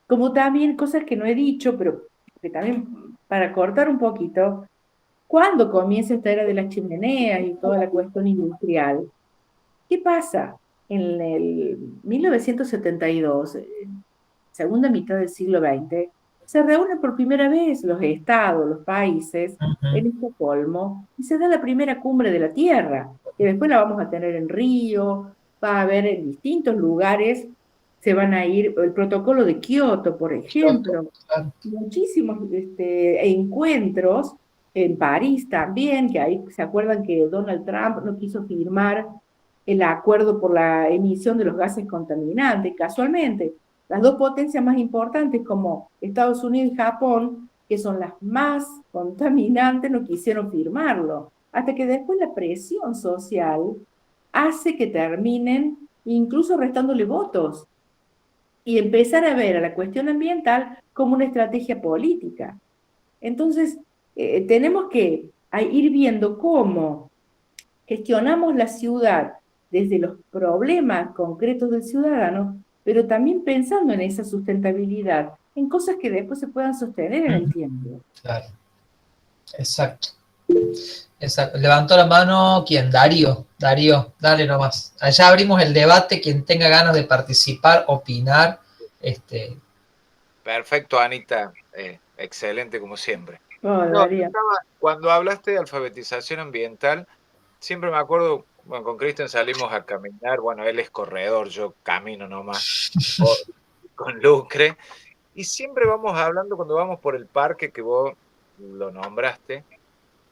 Como también cosas que no he dicho, pero que también para cortar un poquito, cuando comienza esta era de las chimeneas y toda la cuestión industrial, ¿qué pasa? En el 1972, segunda mitad del siglo XX, se reúnen por primera vez los estados, los países, Ujú. en Estocolmo, y se da la primera cumbre de la Tierra, que después la vamos a tener en Río, va a haber en distintos lugares, se van a ir, el protocolo de Kioto, por Kioto, ejemplo, claro. muchísimos encuentros en París también, que ahí se acuerdan que Donald Trump no quiso firmar el acuerdo por la emisión de los gases contaminantes. Casualmente, las dos potencias más importantes como Estados Unidos y Japón, que son las más contaminantes, no quisieron firmarlo, hasta que después la presión social hace que terminen incluso restándole votos y empezar a ver a la cuestión ambiental como una estrategia política. Entonces, tenemos que ir viendo cómo gestionamos la ciudad desde los problemas concretos del ciudadano, pero también pensando en esa sustentabilidad, en cosas que después se puedan sostener en el Ujú. tiempo. Claro, exacto. Exacto. Levantó la mano, ¿quién? Darío. Darío, dale nomás. Allá abrimos el debate, quien tenga ganas de participar, opinar. Este, Perfecto, Anita. Excelente como siempre. Oh, No, yo Darío. estaba, cuando hablaste de alfabetización ambiental, siempre me acuerdo, bueno, con Cristian salimos a caminar, bueno, él es corredor, yo camino nomás, o- con Lucre, y siempre vamos hablando cuando vamos por el parque que vos lo nombraste,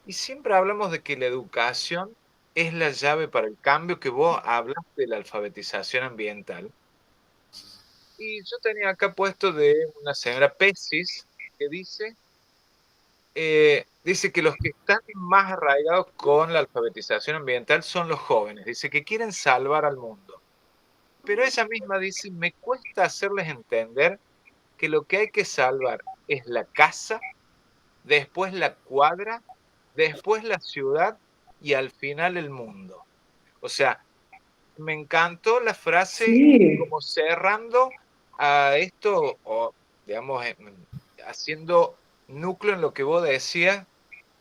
y siempre hablamos de que la educación es la llave para el cambio, que vos hablaste de la alfabetización ambiental. Y yo tenía acá puesto de una señora Pesis que dice que los que están más arraigados con la alfabetización ambiental son los jóvenes. Dice que quieren salvar al mundo. Pero ella misma dice, me cuesta hacerles entender que lo que hay que salvar es la casa, después la cuadra, después la ciudad y al final el mundo. O sea, me encantó la frase Sí, como cerrando a esto, o digamos, haciendo núcleo en lo que vos decías,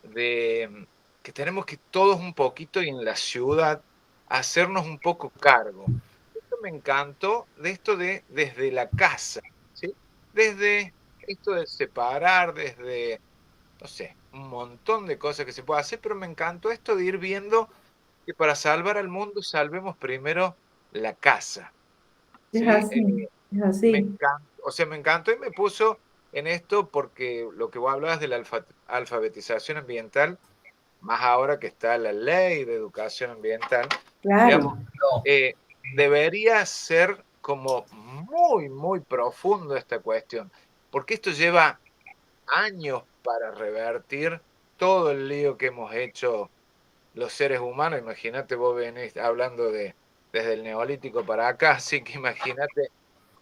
de que tenemos que todos un poquito y en la ciudad hacernos un poco cargo. Esto me encantó de esto de desde la casa, ¿sí? Desde esto de separar, desde, no sé, un montón de cosas que se puede hacer, pero me encantó esto de ir viendo que para salvar al mundo salvemos primero la casa, es ¿sí? así, es Me así. encantó, o sea, me encantó y me puso en esto porque lo que vos hablabas de la alfabetización ambiental, más ahora que está la ley de educación ambiental, digamos, Claro. no, debería ser como muy, muy profundo esta cuestión, porque esto lleva años para revertir todo el lío que hemos hecho los seres humanos. Imagínate, vos venís hablando de desde el neolítico para acá, así que imagínate,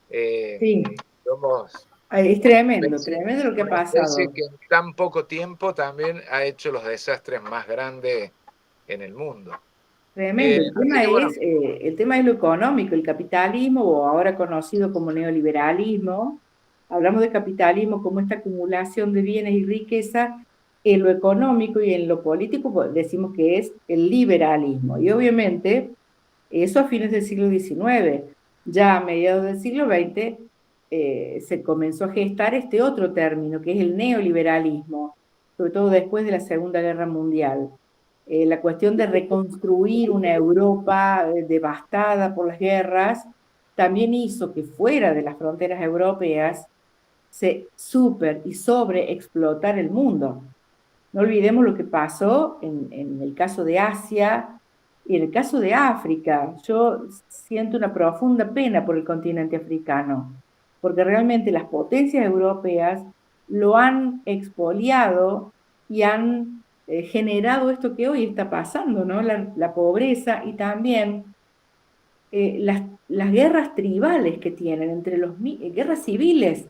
eh, Sí, somos es tremendo lo que ha una especie pasado. que en tan poco tiempo también ha hecho los desastres más grandes en el mundo. Tremendo. Así que bueno, El tema es lo económico, el capitalismo, o ahora conocido como neoliberalismo. Hablamos de capitalismo como esta acumulación de bienes y riqueza. En lo económico y en lo político pues, decimos que es el liberalismo. Y obviamente eso a fines del siglo XIX. Ya a mediados del siglo XX se comenzó a gestar este otro término, que es el neoliberalismo, sobre todo después de la Segunda Guerra Mundial. La cuestión de reconstruir una Europa devastada por las guerras también hizo que fuera de las fronteras europeas se super y sobreexplotar el mundo. No olvidemos lo que pasó en el caso de Asia y en el caso de África. Yo siento una profunda pena por el continente africano. porque realmente las potencias europeas lo han expoliado y han generado esto que hoy está pasando, ¿no? La pobreza y también las guerras tribales que tienen, guerras civiles,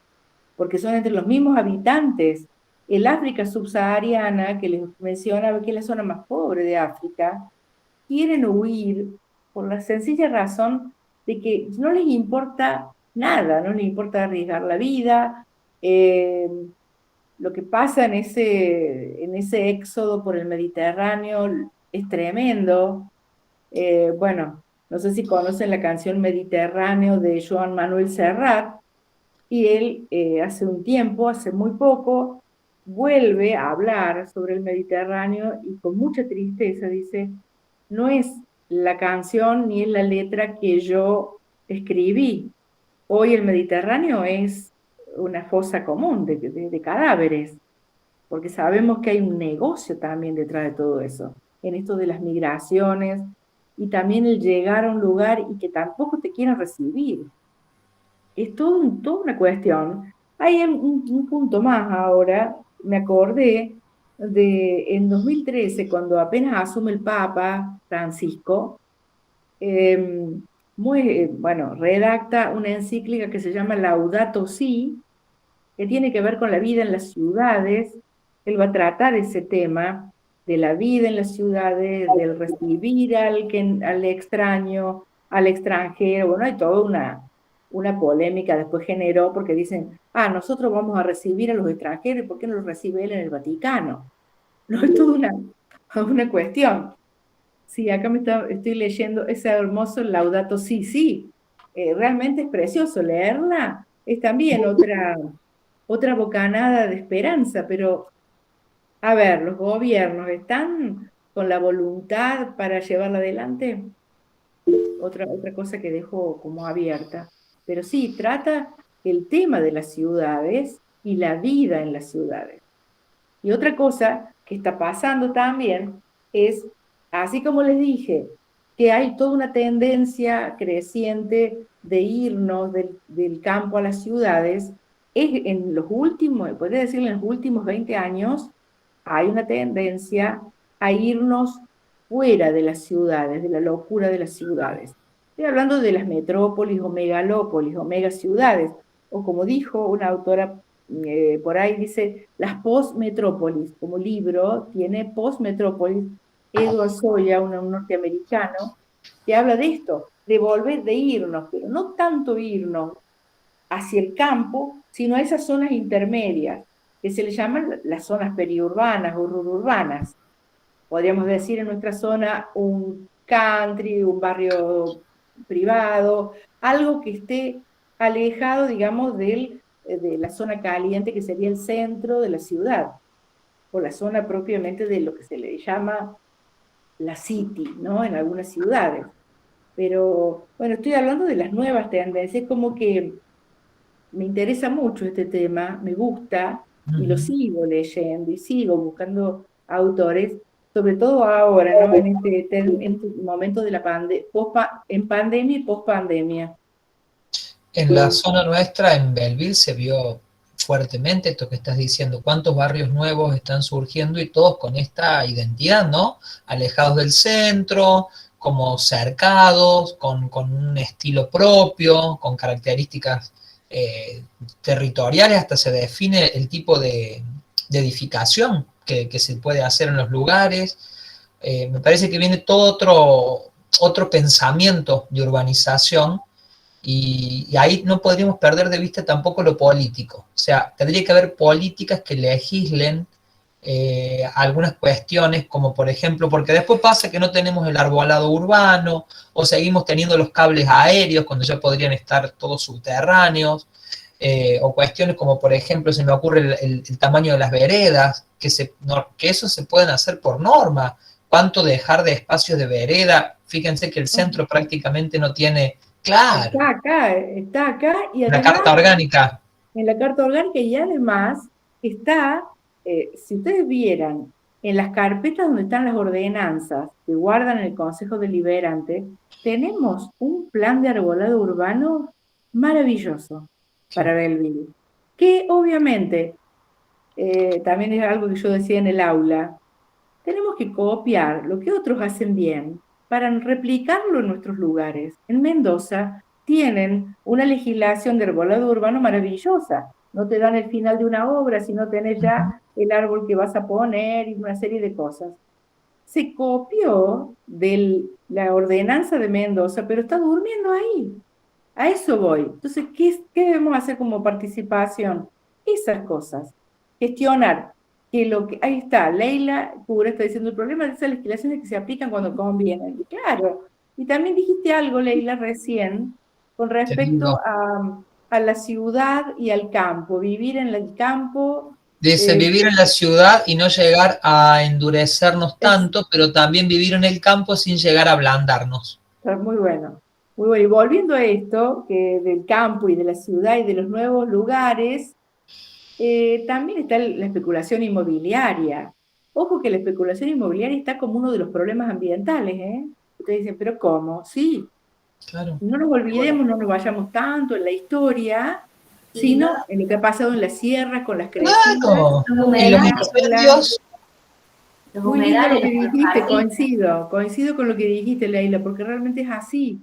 porque son entre los mismos habitantes. El África subsahariana, que les mencionaba que es la zona más pobre de África, quieren huir por la sencilla razón de que no les importa nada, no les importa arriesgar la vida. Lo que pasa en ese éxodo por el Mediterráneo es tremendo. Bueno, no sé si conocen la canción Mediterráneo de Joan Manuel Serrat, y él hace un tiempo, hace muy poco, vuelve a hablar sobre el Mediterráneo y con mucha tristeza dice, no es la canción ni es la letra que yo escribí. Hoy el Mediterráneo es una fosa común de cadáveres, porque sabemos que hay un negocio también detrás de todo eso, en esto de las migraciones y también el llegar a un lugar y que tampoco te quieran recibir. Es toda una cuestión. Hay un punto más ahora, me acordé de en 2013, cuando apenas asume el Papa Francisco, eh, bueno, redacta una encíclica que se llama Laudato Si, que tiene que ver con la vida en las ciudades. Él va a tratar ese tema de la vida en las ciudades, del recibir al extraño, al extranjero. Bueno, hay toda una polémica después generó porque dicen, nosotros vamos a recibir a los extranjeros, ¿y por qué no los recibe él en el Vaticano? No, es toda una cuestión. Sí, acá estoy leyendo ese hermoso Laudato Si, sí, realmente es precioso leerla. Es también otra bocanada de esperanza, pero a ver, ¿los gobiernos están con la voluntad para llevarla adelante? Otra cosa que dejo como abierta. Pero sí, trata el tema de las ciudades y la vida en las ciudades. Y otra cosa que está pasando también es, así como les dije, que hay toda una tendencia creciente de irnos del campo a las ciudades, en los últimos, podría decir en los últimos 20 años, hay una tendencia a irnos fuera de las ciudades, de la locura de las ciudades. Estoy hablando de las metrópolis o megalópolis o megaciudades, o como dijo una autora por ahí, dice las post-metrópolis, como libro tiene post-metrópolis, Edward Soya, un norteamericano, que habla de esto, de volver, de irnos, pero no tanto irnos hacia el campo, sino a esas zonas intermedias, que se le llaman las zonas periurbanas o rururbanas. Podríamos decir en nuestra zona un country, un barrio privado, algo que esté alejado, digamos, de la zona caliente que sería el centro de la ciudad, o la zona propiamente de lo que se le llama la city, ¿no? En algunas ciudades. Pero bueno, estoy hablando de las nuevas tendencias, como que me interesa mucho este tema, me gusta y lo sigo leyendo y sigo buscando autores, sobre todo ahora, ¿no? En este momento de la en pandemia y post-pandemia. En la zona nuestra, en Belleville, se vio fuertemente esto que estás diciendo, cuántos barrios nuevos están surgiendo y todos con esta identidad, ¿no? Alejados del centro, como cercados, con un estilo propio, con características territoriales, hasta se define el tipo de edificación que se puede hacer en los lugares. Me parece que viene todo otro pensamiento de urbanización. Y ahí no podríamos perder de vista tampoco lo político. O sea, tendría que haber políticas que legislen algunas cuestiones, como por ejemplo, porque después pasa que no tenemos el arbolado urbano, o seguimos teniendo los cables aéreos cuando ya podrían estar todos subterráneos, o cuestiones como por ejemplo, se me ocurre el tamaño de las veredas, que eso se pueden hacer por norma. ¿Cuánto dejar de espacios de vereda? Fíjense que el centro prácticamente no tiene. Claro, Está acá y la además carta orgánica. en la carta orgánica y además está, si ustedes vieran, en las carpetas donde están las ordenanzas que guardan el Consejo Deliberante, tenemos un plan de arbolado urbano maravilloso. para Belleville. Que obviamente, también es algo que yo decía en el aula, tenemos que copiar lo que otros hacen bien para replicarlo en nuestros lugares. En Mendoza tienen una legislación de arbolado urbano maravillosa. No te dan el final de una obra, sino tenés Ujú. ya el árbol que vas a poner y una serie de cosas. Se copió de la ordenanza de Mendoza, pero está durmiendo ahí. A eso voy. Entonces, ¿qué debemos hacer como participación? Esas cosas. Gestionar que lo que, ahí está, Leila Cura está diciendo el problema de esas legislaciones que se aplican cuando convienen. Y claro, y también dijiste algo, Leila, recién, con Te respecto digo. a la ciudad y al campo, vivir en el campo. Dice eh, vivir en la ciudad y no llegar a endurecernos es, tanto, pero también vivir en el campo sin llegar a ablandarnos. es muy bueno. Muy bueno. Y volviendo a esto, que del campo y de la ciudad y de los nuevos lugares, también está la especulación inmobiliaria. Ojo que la especulación inmobiliaria está como uno de los problemas ambientales, ¿eh? Ustedes dicen, ¿pero cómo? Sí, Claro. no nos Y bueno, olvidemos, no nos vayamos tanto en la historia, Y no, sino en lo que ha pasado en las sierras con las crecidas, Claro. los Y los en humedales, Atlas. incendios, los Muy lindo lo humedales, que los dijiste, jardines. coincido con lo que dijiste, Leila, porque realmente es así.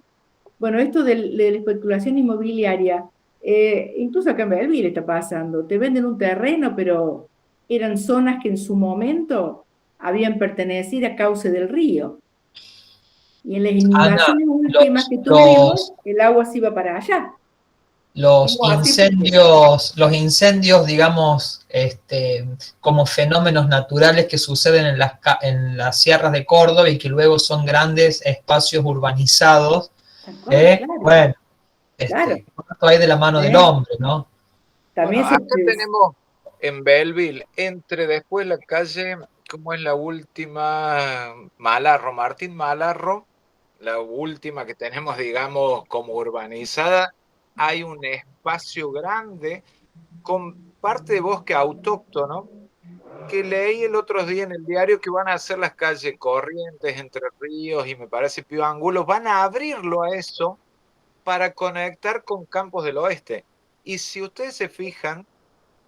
Bueno, esto de la especulación inmobiliaria, incluso acá en Belville está pasando. Te venden un terreno, pero eran zonas que en su momento habían pertenecido a cauce del río. Y en las Ana, inundaciones últimas los, que tuvimos, los, el agua se iba para allá. Digo así porque, los incendios, digamos, como fenómenos naturales que suceden en las sierras de Córdoba y que luego son grandes espacios urbanizados, tal cual, claro, bueno, claro. esto hay de la mano del ¿Eh? hombre, ¿no? bueno, También acá tenemos en Belleville, entre después la calle, ¿cómo es la última? Malarro, Martín Malarro, la última que tenemos, digamos, como urbanizada. Hay un espacio grande con parte de bosque autóctono que leí el otro día en el diario que van a hacer las calles Corrientes, Entre Ríos y me parece Pío Angulo, van a abrirlo a eso para conectar con Campos del Oeste. Y si ustedes se fijan,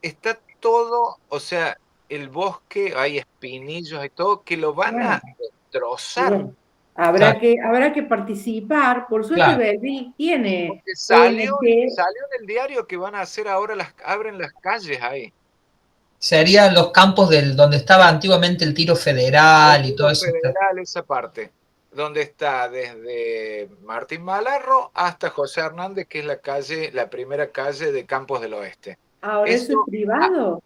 está todo, o sea, el bosque, hay espinillos y todo, que lo van bueno, a y destrozar. bueno, Claro, habrá que participar. Por suerte, claro. Belville tiene Porque salió, ONG. salió en el diario que van a hacer ahora, abren las calles ahí. Serían los campos donde estaba antiguamente el tiro El federal y todo tiro eso. federal, esa parte, donde está desde Martín Malarro hasta José Hernández, que es la calle, la primera calle de Campos del Oeste. Ahora, ¿eso es Eso, ah, privado?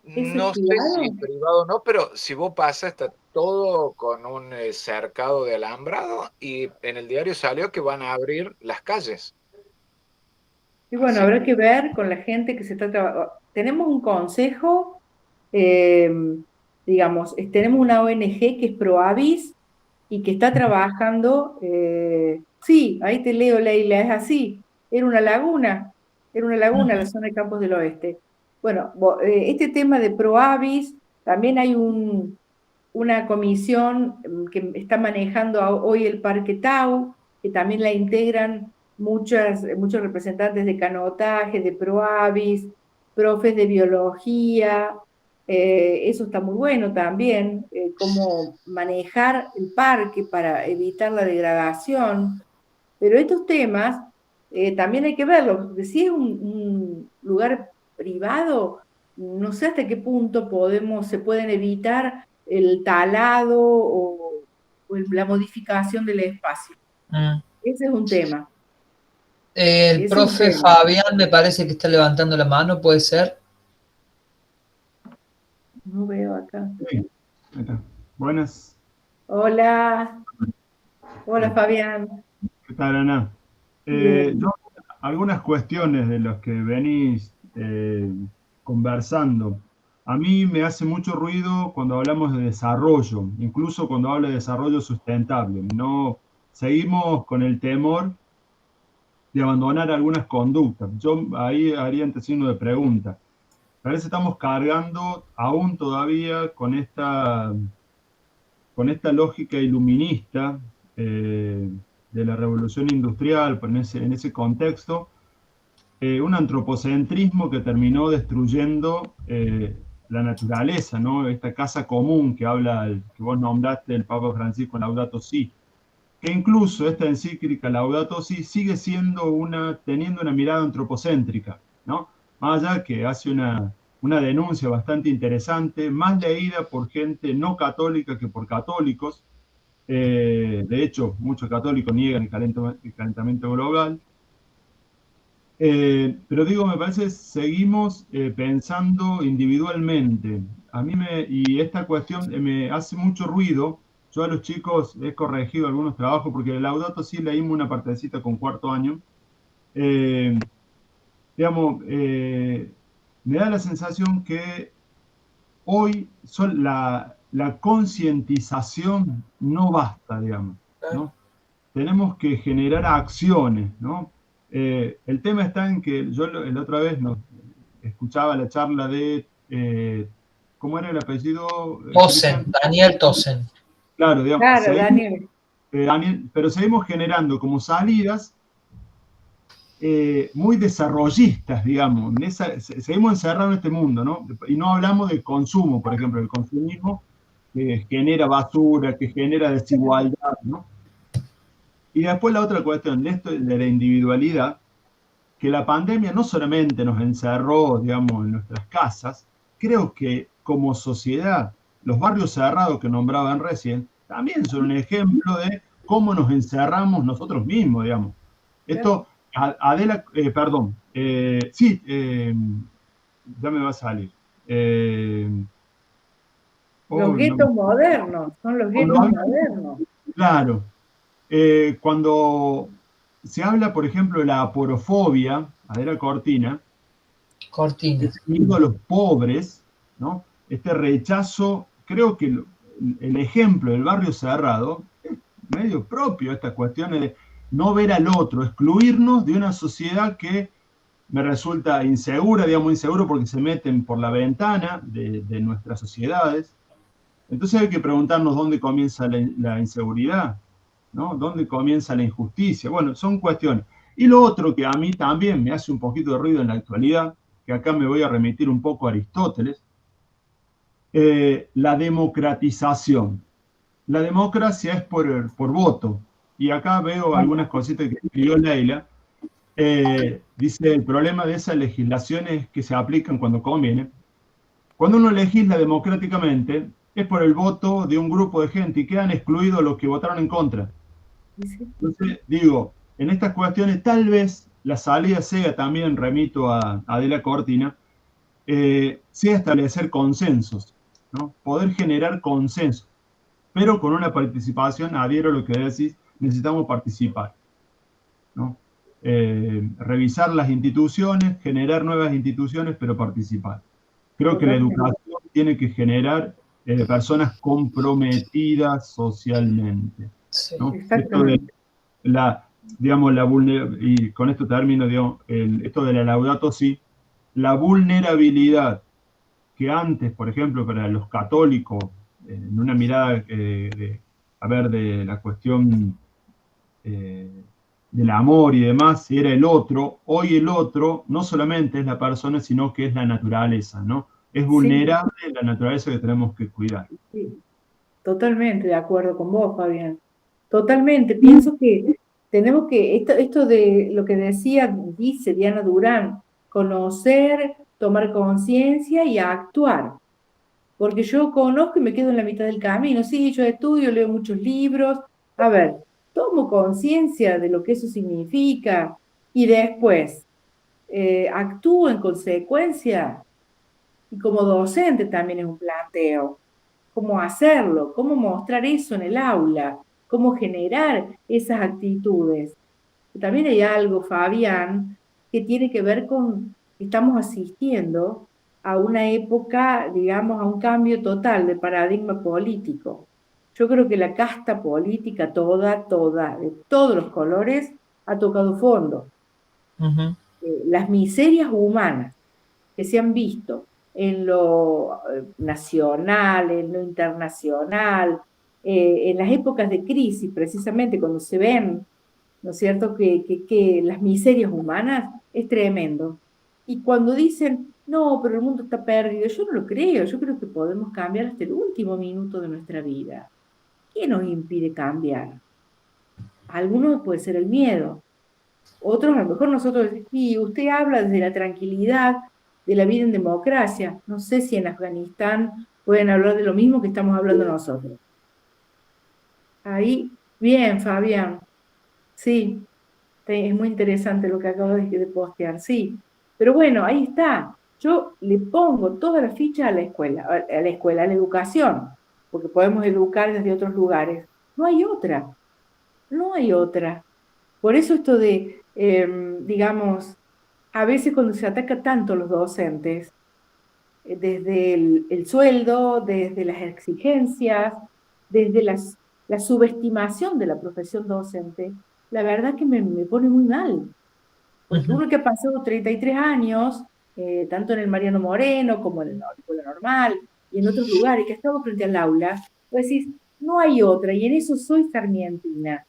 ¿Eso es no sé si privado? es privado o no, pero si vos pasas, está todo con un cercado de alambrado y en el diario salió que van a abrir las calles. Y bueno, Así habrá que, que ver con la gente que se está trabajando. Tenemos un consejo, eh, digamos, tenemos una ONG que es ProAvis y que está trabajando. Sí, ahí te leo, Leila, es así. Era una laguna la zona de Campos del Oeste. Bueno, este tema de ProAvis, también hay una comisión que está manejando hoy el Parque Tau, que también la integran muchos representantes de canotaje, de ProAvis, profes de biología. Eso está muy bueno también, cómo manejar el parque para evitar la degradación. Pero estos temas también hay que verlos, porque si es un lugar privado, no sé hasta qué punto se pueden evitar el talado o la modificación del espacio. Mm. Ese es un tema, El ese es un profe tema. Fabián me parece que está levantando la mano, ¿puede ser? No veo acá. Sí, ahí está. Buenas. Hola, hola Fabián. ¿Qué tal, Ana? Bien. Yo, algunas cuestiones de las que venís conversando. A mí me hace mucho ruido cuando hablamos de desarrollo, incluso cuando hablo de desarrollo sustentable. No seguimos con el temor de abandonar algunas conductas. Yo ahí haría este signo de pregunta. Parece que estamos cargando aún todavía con esta lógica iluminista de la revolución industrial, en ese contexto, un antropocentrismo que terminó destruyendo la naturaleza, ¿no? Esta casa común que habla, que vos nombraste, el Papa Francisco en Laudato Si, que incluso esta encíclica Laudato Si sigue siendo teniendo una mirada antropocéntrica, ¿no? Más allá que hace una denuncia bastante interesante, más leída por gente no católica que por católicos. De hecho, muchos católicos niegan el calentamiento global. Pero digo, me parece, seguimos pensando individualmente. Y esta cuestión me hace mucho ruido. Yo a los chicos he corregido algunos trabajos, porque el Laudato sí leímos una partecita con cuarto año. Eh, digamos, me da la sensación que hoy la concientización no basta, digamos, ¿no? Tenemos que generar acciones, ¿no? El tema está en que yo la otra vez escuchaba la charla de, ¿cómo era el apellido? Tossen, Daniel Tossen. Claro, digamos, Claro, Daniel. pero seguimos generando como salidas muy desarrollistas, digamos. Seguimos encerrados en este mundo, ¿no? Y no hablamos del consumo, por ejemplo, el consumismo que genera basura, que genera desigualdad, ¿no? Y después la otra cuestión de esto, de la individualidad, que la pandemia no solamente nos encerró, digamos, en nuestras casas, creo que como sociedad, los barrios cerrados que nombraban recién, también son un ejemplo de cómo nos encerramos nosotros mismos, digamos. Esto, Adela, perdón, sí, ya me va a salir. Los guetos modernos, son los guetos modernos. Claro. Cuando se habla, por ejemplo, de la aporofobia, Adela Cortina, a los pobres, ¿no? Este rechazo, creo que el ejemplo del barrio cerrado es medio propio, estas cuestiones de no ver al otro, excluirnos de una sociedad que me resulta insegura, digamos inseguro porque se meten por la ventana de nuestras sociedades. Entonces hay que preguntarnos dónde comienza la inseguridad, ¿no? ¿Dónde comienza la injusticia? Bueno, son cuestiones. Y lo otro que a mí también me hace un poquito de ruido en la actualidad, que acá me voy a remitir un poco a Aristóteles, la democratización. La democracia es por voto. Y acá veo algunas cositas que escribió Leila. Dice, el problema de esas legislaciones que se aplican cuando conviene. Cuando uno legisla democráticamente, es por el voto de un grupo de gente y quedan excluidos los que votaron en contra. Entonces, digo, en estas cuestiones tal vez la salida sea, también remito a Adela Cortina, sea establecer consensos, ¿no? Poder generar consensos, pero con una participación, adhiero a lo que decís, necesitamos participar, ¿no? Revisar las instituciones, generar nuevas instituciones, pero participar. Creo que la educación tiene que generar personas comprometidas socialmente, ¿no? Esto de digamos, y con esto termino, digamos, esto de la Laudato Si, la vulnerabilidad que antes, por ejemplo, para los católicos, en una mirada de la cuestión del amor y demás, si era el otro, hoy el otro no solamente es la persona, sino que es la naturaleza, ¿no? Es vulnerable la naturaleza que tenemos que cuidar. Sí. Totalmente de acuerdo con vos, Fabián. Totalmente. Pienso que tenemos que, esto de lo que dice Diana Durán, conocer, tomar conciencia y actuar. Porque yo conozco y me quedo en la mitad del camino. Sí, yo estudio, leo muchos libros. A ver, tomo conciencia de lo que eso significa y después actúo en consecuencia. Y como docente también es un planteo. Cómo hacerlo, cómo mostrar eso en el aula, cómo generar esas actitudes. También hay algo, Fabián, que tiene que ver con que estamos asistiendo a una época, digamos, a un cambio total de paradigma político. Yo creo que la casta política toda, de todos los colores, ha tocado fondo. Las miserias humanas que se han visto en lo nacional, en lo internacional, en las épocas de crisis, precisamente cuando se ven ¿no es cierto?, que las miserias humanas es tremendo. Y cuando dicen, no, pero el mundo está perdido, yo no lo creo, yo creo que podemos cambiar hasta el último minuto de nuestra vida. ¿Qué nos impide cambiar? Algunos puede ser el miedo, otros a lo mejor nosotros, y usted habla desde la tranquilidad de la vida en democracia. No sé si en Afganistán pueden hablar de lo mismo que estamos hablando nosotros. Ahí, bien, Fabián, sí, es muy interesante lo que acabo de postear, sí. Pero bueno, ahí está. Yo le pongo todas las fichas a la escuela, a la educación, porque podemos educar desde otros lugares. No hay otra, no hay otra. Por eso esto de, digamos, a veces cuando se ataca tanto a los docentes, desde el sueldo, desde las exigencias, desde la subestimación de la profesión docente, la verdad que me pone muy mal. Porque uno que ha pasado 33 años, tanto en el Mariano Moreno como en la escuela normal y en otros lugares, que ha estado frente al aula, vos decís, no hay otra, y en eso soy sarmientina,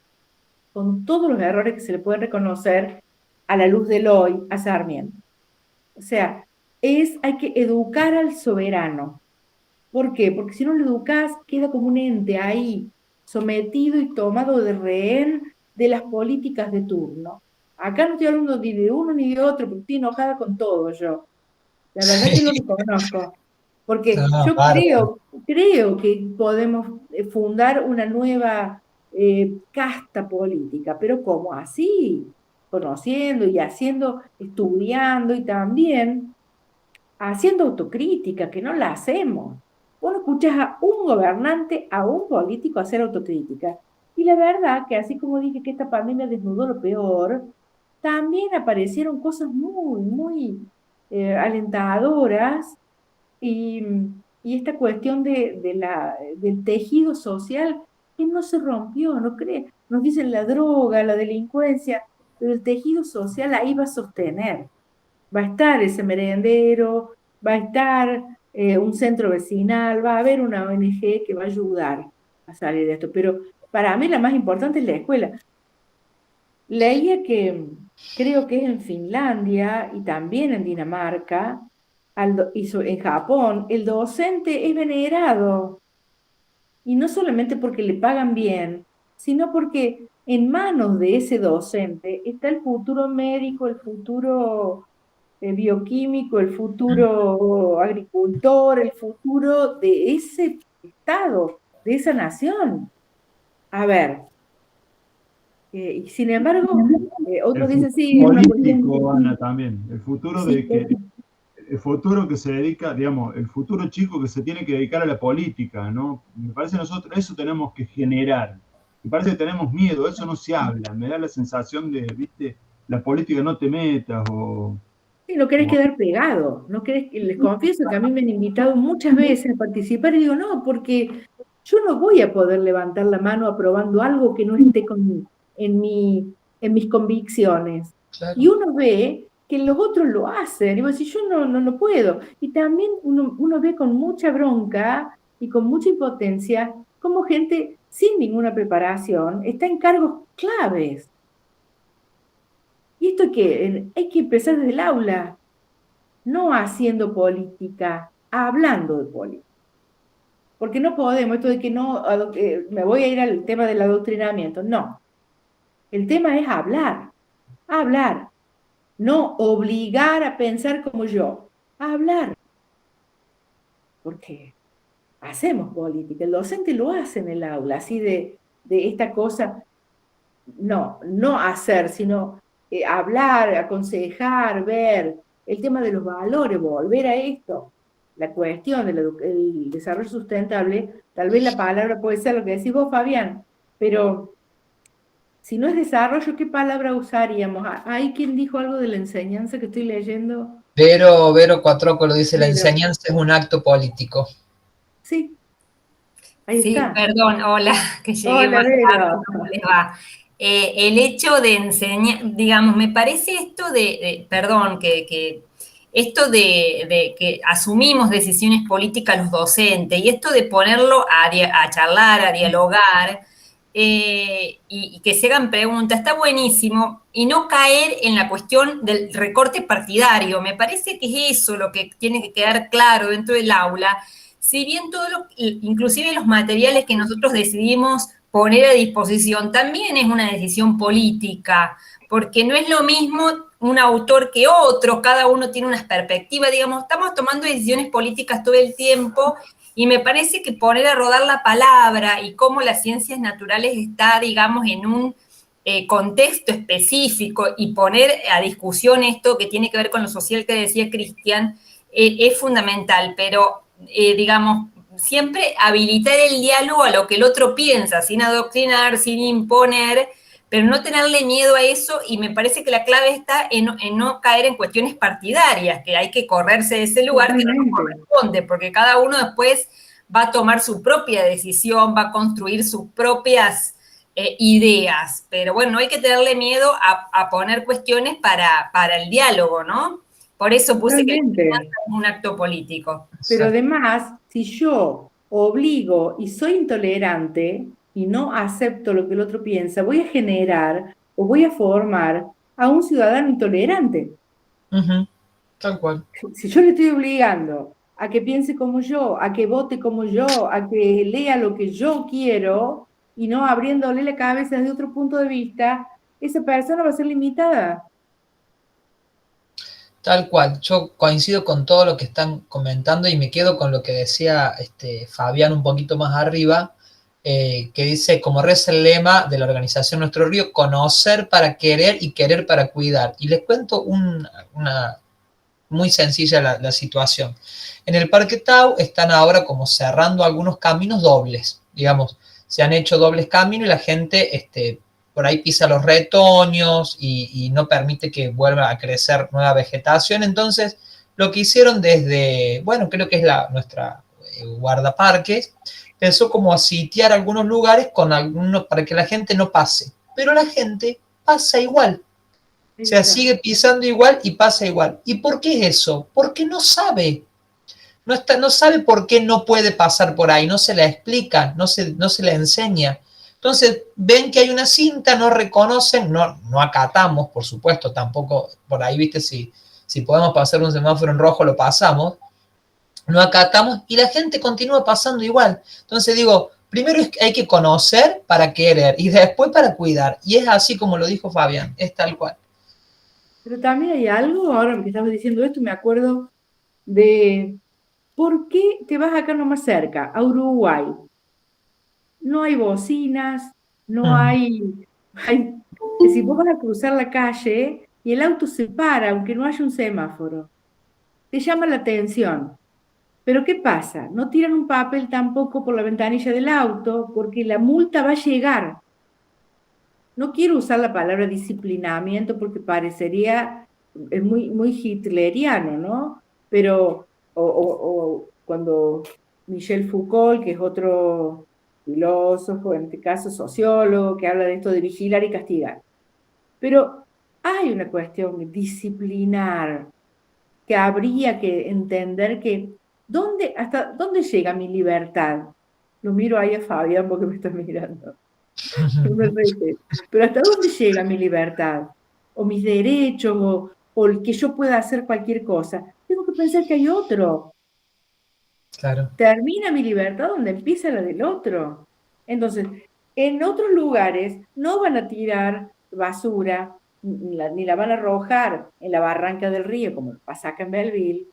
con todos los errores que se le pueden reconocer a la luz del hoy a Sarmiento. O sea, hay que educar al soberano. ¿Por qué? Porque si no lo educás, queda como un ente ahí, sometido y tomado de rehén de las políticas de turno. Acá no estoy hablando ni de uno ni de otro, porque estoy enojada con todo yo. La verdad que lo reconozco. Porque No, yo bárbaro. creo que podemos fundar una nueva casta política, pero ¿cómo? Así, conociendo y haciendo, estudiando y también haciendo autocrítica, que no la hacemos. Vos no escuchás a un gobernante, a un político hacer autocrítica. Y la verdad que así como dije que esta pandemia desnudó lo peor, también aparecieron cosas muy, muy alentadoras y, y esta cuestión del tejido social que no se rompió, ¿no cree? Nos dicen la droga, la delincuencia, pero el tejido social ahí va a sostener. Va a estar ese merendero, va a estar un centro vecinal, va a haber una ONG que va a ayudar a salir de esto. Pero para mí la más importante es la escuela. Leía que creo que es en Finlandia y también en Dinamarca, en Japón, el docente es venerado. Y no solamente porque le pagan bien, sino porque en manos de ese docente está el futuro médico, el futuro bioquímico, el futuro agricultor, el futuro de ese estado, de esa nación. A ver, y sin embargo, El otros futuro dicen, sí, es una político, cuestión, Ana, también. sí, El futuro que se dedica, digamos, el futuro chico que se tiene que dedicar a la política, ¿no? Me parece que nosotros eso tenemos que generar. Me parece que tenemos miedo, eso no se habla. Me da la sensación de, viste, la política no te metas sí, no querés o- quedar pegado, no querés, les confieso que a mí me han invitado muchas veces a participar y digo, no, porque yo no voy a poder levantar la mano aprobando algo que no esté en mis convicciones. Y Claro. uno ve que los otros lo hacen, y vos decís, yo no puedo. Y también uno ve con mucha bronca y con mucha impotencia cómo gente sin ninguna preparación está en cargos claves. Y esto hay que empezar desde el aula, no haciendo política, hablando de política. Porque no podemos, esto de que no, me voy a ir al tema del adoctrinamiento, no. El tema es hablar, no obligar a pensar como yo, hablar, porque hacemos política, el docente lo hace en el aula, así de esta cosa, no hacer, sino hablar, aconsejar, ver, el tema de los valores, volver a esto, la cuestión del desarrollo sustentable, tal vez la palabra puede ser lo que decís vos, Fabián, pero si no es desarrollo, ¿qué palabra usaríamos? ¿Hay quien dijo algo de la enseñanza que estoy leyendo? Vero Cuatrócolo dice, la Pero, enseñanza es un acto político. sí, ahí Sí, está. perdón, hola, que llegué Hola, más tarde, Vero. ¿cómo les va? El hecho de enseñar, digamos, me parece esto perdón, que esto de que asumimos decisiones políticas los docentes y esto de ponerlo a charlar, a dialogar, y que se hagan preguntas, está buenísimo, y no caer en la cuestión del recorte partidario. Me parece que es eso lo que tiene que quedar claro dentro del aula. Si bien inclusive los materiales que nosotros decidimos poner a disposición, también es una decisión política, porque no es lo mismo un autor que otro, cada uno tiene unas perspectivas, digamos, estamos tomando decisiones políticas todo el tiempo, y me parece que poner a rodar la palabra y cómo las ciencias naturales está, digamos, en un contexto específico, y poner a discusión esto que tiene que ver con lo social que decía Cristian, es fundamental, pero, digamos, siempre habilitar el diálogo a lo que el otro piensa, sin adoctrinar, sin imponer, pero no tenerle miedo a eso, y me parece que la clave está en no caer en cuestiones partidarias, que hay que correrse de ese lugar que no nos corresponde, porque cada uno después va a tomar su propia decisión, va a construir sus propias ideas, pero bueno, no hay que tenerle miedo a poner cuestiones para el diálogo, ¿no? Por eso puse que es un acto político. Pero además, si yo obligo y soy intolerante y no acepto lo que el otro piensa, voy a generar o voy a formar a un ciudadano intolerante. Tal cual. Si yo le estoy obligando a que piense como yo, a que vote como yo, a que lea lo que yo quiero y no abriéndole la cabeza desde otro punto de vista, esa persona va a ser limitada. Tal cual, yo coincido con todo lo que están comentando y me quedo con lo que decía Fabián un poquito más arriba, que dice, como reza el lema de la organización Nuestro Río, conocer para querer y querer para cuidar. Y les cuento una muy sencilla la situación. En el Parque Tau están ahora como cerrando algunos caminos dobles, digamos, se han hecho dobles caminos y la gente por ahí pisa los retoños y no permite que vuelva a crecer nueva vegetación. Entonces, lo que hicieron desde, bueno, creo que es nuestra guardaparques, pensó como a sitiar algunos lugares para que la gente no pase. Pero la gente pasa igual. O sea, sigue pisando igual y pasa igual. ¿Y por qué es eso? Porque no sabe. No sabe por qué no puede pasar por ahí, no se le explica, no se le enseña. Entonces, ven que hay una cinta, no reconocen, no acatamos, por supuesto, tampoco por ahí, viste, si podemos pasar un semáforo en rojo, lo pasamos, no acatamos y la gente continúa pasando igual. Entonces digo, primero hay que conocer para querer y después para cuidar. Y es así como lo dijo Fabián, es tal cual. Pero también hay algo, ahora que estabas diciendo esto, me acuerdo de ¿por qué te vas acá nomás cerca, a Uruguay? No hay bocinas, no si vos vas a cruzar la calle y el auto se para, aunque no haya un semáforo, te llama la atención. Pero ¿qué pasa? No tiran un papel tampoco por la ventanilla del auto porque la multa va a llegar. No quiero usar la palabra disciplinamiento porque parecería muy, muy hitleriano, ¿no? Pero, o cuando Michel Foucault, que es otro filósofo, en este caso sociólogo, que habla de esto de vigilar y castigar. Pero hay una cuestión de disciplinar, que habría que entender que hasta dónde llega mi libertad. Lo miro ahí a Fabián porque me está mirando. Pero ¿hasta dónde llega mi libertad? O mis derechos, o el que yo pueda hacer cualquier cosa. Tengo que pensar que hay otro. Claro. Termina mi libertad donde empieza la del otro. Entonces, en otros lugares no van a tirar basura, ni la van a arrojar en la barranca del río, como pasa acá en Belleville,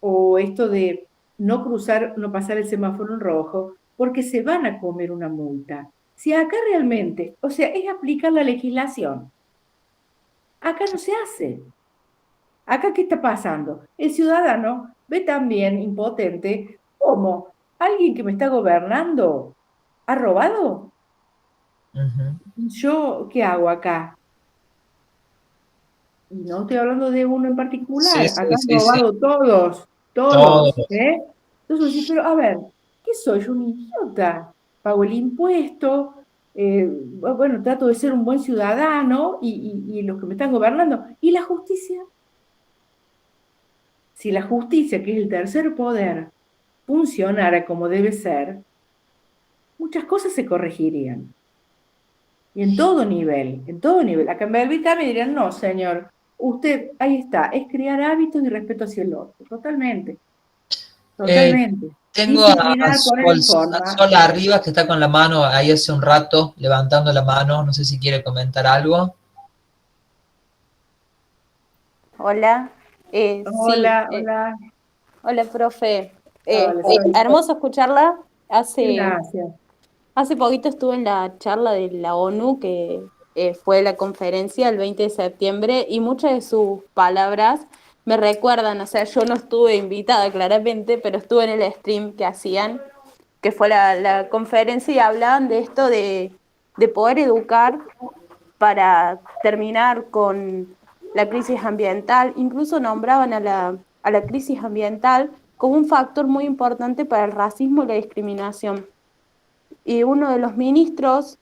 o esto de no pasar el semáforo en rojo, porque se van a comer una multa. Si acá realmente, o sea, es aplicar la legislación. Acá no se hace. Acá, ¿qué está pasando? El ciudadano ve también impotente como alguien que me está gobernando ha robado. ¿Yo qué hago acá? Y no estoy hablando de uno en particular. Sí, Acá han robado todos. Entonces, pero a ver, ¿qué soy? Yo un idiota. Pago el impuesto, bueno, trato de ser un buen ciudadano y los que me están gobernando. ¿Y la justicia? Si la justicia, que es el tercer poder, funcionara como debe ser, muchas cosas se corregirían. Y en todo nivel, en todo nivel. Acá en Belvita me dirían, no, señor, usted, ahí está, es crear hábitos y respeto hacia el otro, totalmente, Eh, totalmente. tengo a Disciplinar, poner en A forma. Sol arriba que está con la mano ahí hace un rato, levantando la mano. No sé si quiere comentar algo. Hola, sí, Hola, hola, hola, profe. hola, soy. Hermoso escucharla. Gracias. Hace poquito estuve en la charla de la ONU, que fue la conferencia el 20 de septiembre, y muchas de sus palabras me recuerdan, o sea, yo no estuve invitada claramente, pero estuve en el stream que hacían, que fue la conferencia, y hablaban de esto de poder educar para terminar con la crisis ambiental. Incluso nombraban a la crisis ambiental como un factor muy importante para el racismo y la discriminación. Y uno de los ministros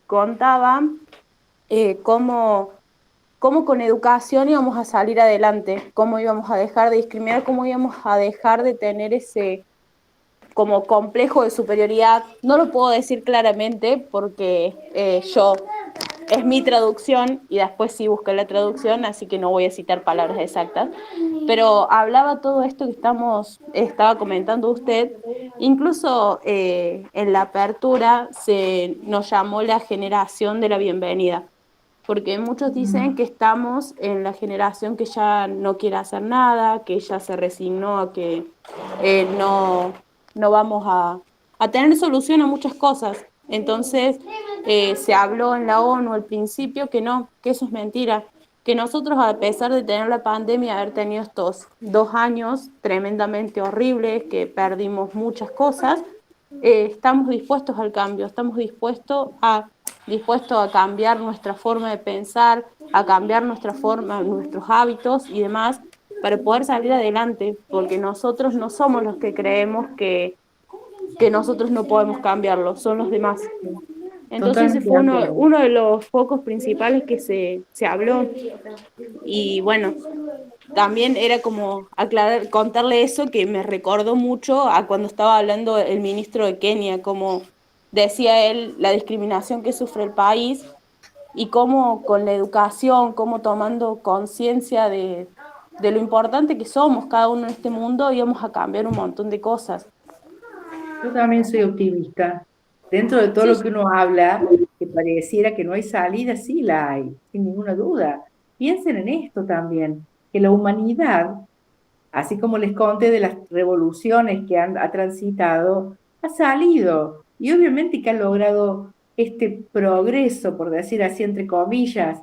contaba cómo, cómo con educación íbamos a salir adelante, cómo íbamos a dejar de discriminar, cómo íbamos a dejar de tener ese como complejo de superioridad. No lo puedo decir claramente porque yo es mi traducción y después sí busqué la traducción, así que no voy a citar palabras exactas, pero hablaba todo esto que estaba comentando usted, incluso en la apertura se nos llamó la generación de la bienvenida, porque muchos dicen que estamos en la generación que ya no quiere hacer nada, que ya se resignó a que no vamos a tener solución a muchas cosas. Entonces, se habló en la ONU al principio que no, que eso es mentira, que nosotros, a pesar de tener la pandemia, haber tenido estos 2 años tremendamente horribles, que perdimos muchas cosas, estamos dispuestos al cambio, estamos dispuestos a cambiar nuestra forma de pensar, a cambiar nuestra forma, nuestros hábitos y demás, para poder salir adelante, porque nosotros no somos los que creemos que nosotros no podemos cambiarlo, son los demás. Entonces ese Totalmente fue de acuerdo. uno de los focos principales que se habló. Y bueno, también era como aclarar, contarle eso que me recordó mucho a cuando estaba hablando el ministro de Kenia, como decía él, la discriminación que sufre el país y cómo con la educación, cómo tomando conciencia de lo importante que somos cada uno en este mundo, íbamos a cambiar un montón de cosas. Yo también soy optimista. Dentro de todo Sí, lo que uno habla, que pareciera que no hay salida, sí la hay, sin ninguna duda. Piensen en esto también, que la humanidad, así como les conté de las revoluciones que ha transitado, ha salido y obviamente que ha logrado este progreso, por decir así, entre comillas,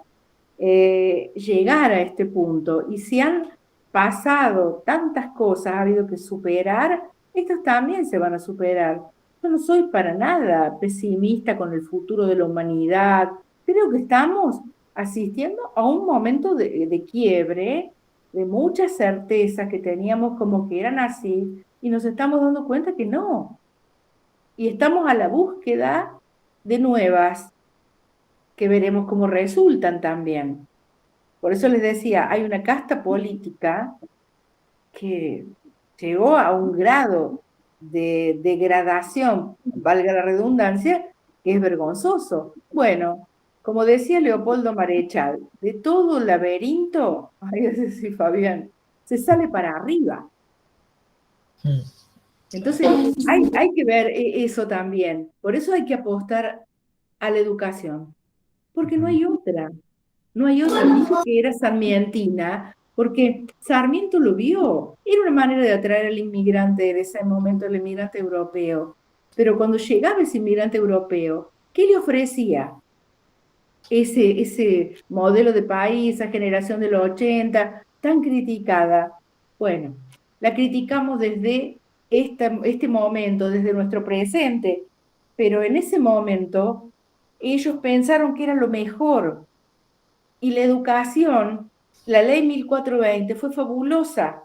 llegar a este punto. Y si han pasado tantas cosas, ha habido que superar, estas también se van a superar. Yo no soy para nada pesimista con el futuro de la humanidad. Creo que estamos asistiendo a un momento de quiebre, de muchas certezas que teníamos como que eran así, y nos estamos dando cuenta que no. Y estamos a la búsqueda de nuevas, que veremos cómo resultan también. Por eso les decía, hay una casta política que llegó a un grado de degradación, valga la redundancia, que es vergonzoso. Bueno, como decía Leopoldo Marechal, de todo laberinto, ay, sí, Fabián, se sale para arriba. Mm. Entonces, hay que ver eso también. Por eso hay que apostar a la educación, porque no hay otra. No hay otra. Dije que era sarmientina, porque Sarmiento lo vio. Era una manera de atraer al inmigrante en ese momento, el inmigrante europeo. Pero cuando llegaba ese inmigrante europeo, ¿qué le ofrecía? Ese modelo de país, esa generación de los 80, tan criticada. Bueno, la criticamos desde este momento, desde nuestro presente, pero en ese momento ellos pensaron que era lo mejor y la educación, la ley 1420 fue fabulosa,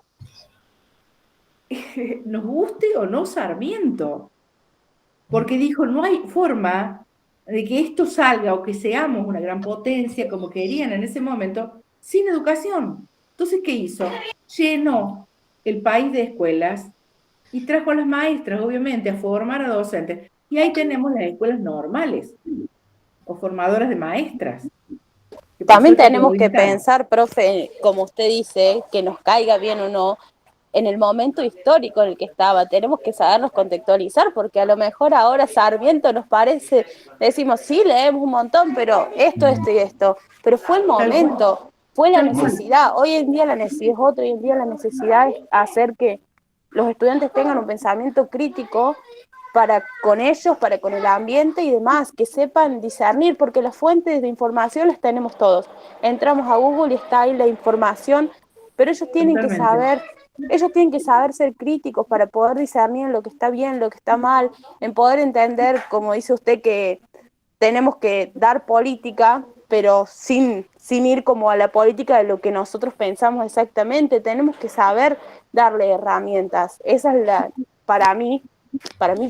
nos guste o no Sarmiento, porque dijo, no hay forma de que esto salga o que seamos una gran potencia como querían en ese momento sin educación. Entonces, ¿qué hizo? Llenó el país de escuelas y trajo a las maestras, obviamente, a formar a docentes. Y ahí tenemos las escuelas normales. o formadoras de maestras. Que por También suerte tenemos hoy que están. pensar, profe, como usted dice, que nos caiga bien o no, en el momento histórico en el que estaba. Tenemos que sabernos contextualizar, porque a lo mejor ahora Sarmiento nos parece, decimos, sí, leemos un montón, pero esto y esto. Pero fue el Tal cual, momento, fue la tal cual. necesidad. Hoy en día la necesidad es otra, hoy en día la necesidad es hacer que los estudiantes tengan un pensamiento crítico para con ellos, para con el ambiente y demás, que sepan discernir, porque las fuentes de información las tenemos todos. Entramos a Google y está ahí la información, pero Totalmente. ellos tienen que saber ser críticos para poder discernir lo que está bien, lo que está mal, en poder entender, como dice usted, que tenemos que dar política, pero sin ir como a la política de lo que nosotros pensamos exactamente. Tenemos que saber darle herramientas. Esa es para mi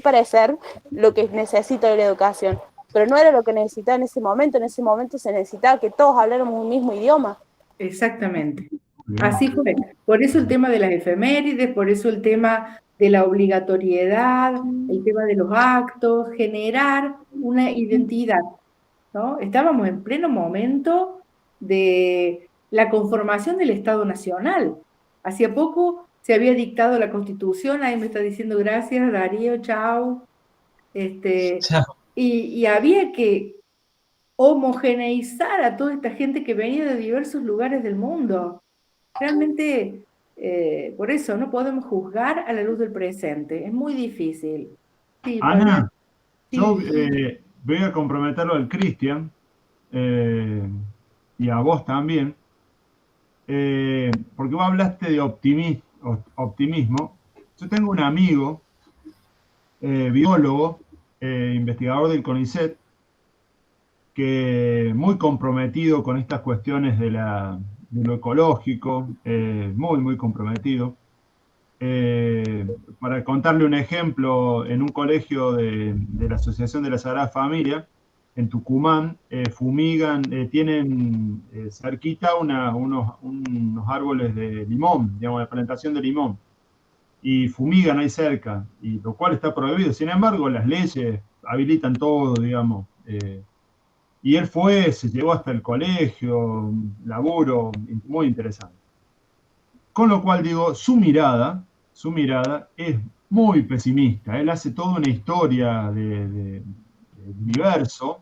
parecer, lo que necesita la educación. Pero no era lo que necesitaba en ese momento se necesitaba que todos habláramos un mismo idioma. Exactamente. Así fue. Por eso el tema de las efemérides, por eso el tema de la obligatoriedad, el tema de los actos, generar una identidad, ¿no? Estábamos en pleno momento de la conformación del Estado Nacional. Hacía poco se había dictado la Constitución, ahí me está diciendo gracias, Darío, chao. Chao. Y había que homogeneizar a toda esta gente que venía de diversos lugares del mundo. Realmente, por eso no podemos juzgar a la luz del presente, es muy difícil. Sí, Fabián, Ana, yo sí, voy a comprometerlo al Cristian eh, y a vos también, porque vos hablaste de optimismo. Yo tengo un amigo, biólogo, investigador del CONICET, que muy comprometido con estas cuestiones de lo ecológico, muy comprometido. Para contarle un ejemplo, en un colegio de la Asociación de la Sagrada Familia, en Tucumán, fumigan, tienen cerquita unos árboles de limón, digamos, de plantación de limón, y fumigan ahí cerca, y lo cual está prohibido. Sin embargo, las leyes habilitan todo, digamos. Y él se llevó hasta el colegio, laburo, muy interesante. Con lo cual digo, su mirada es muy pesimista. Él hace toda una historia del universo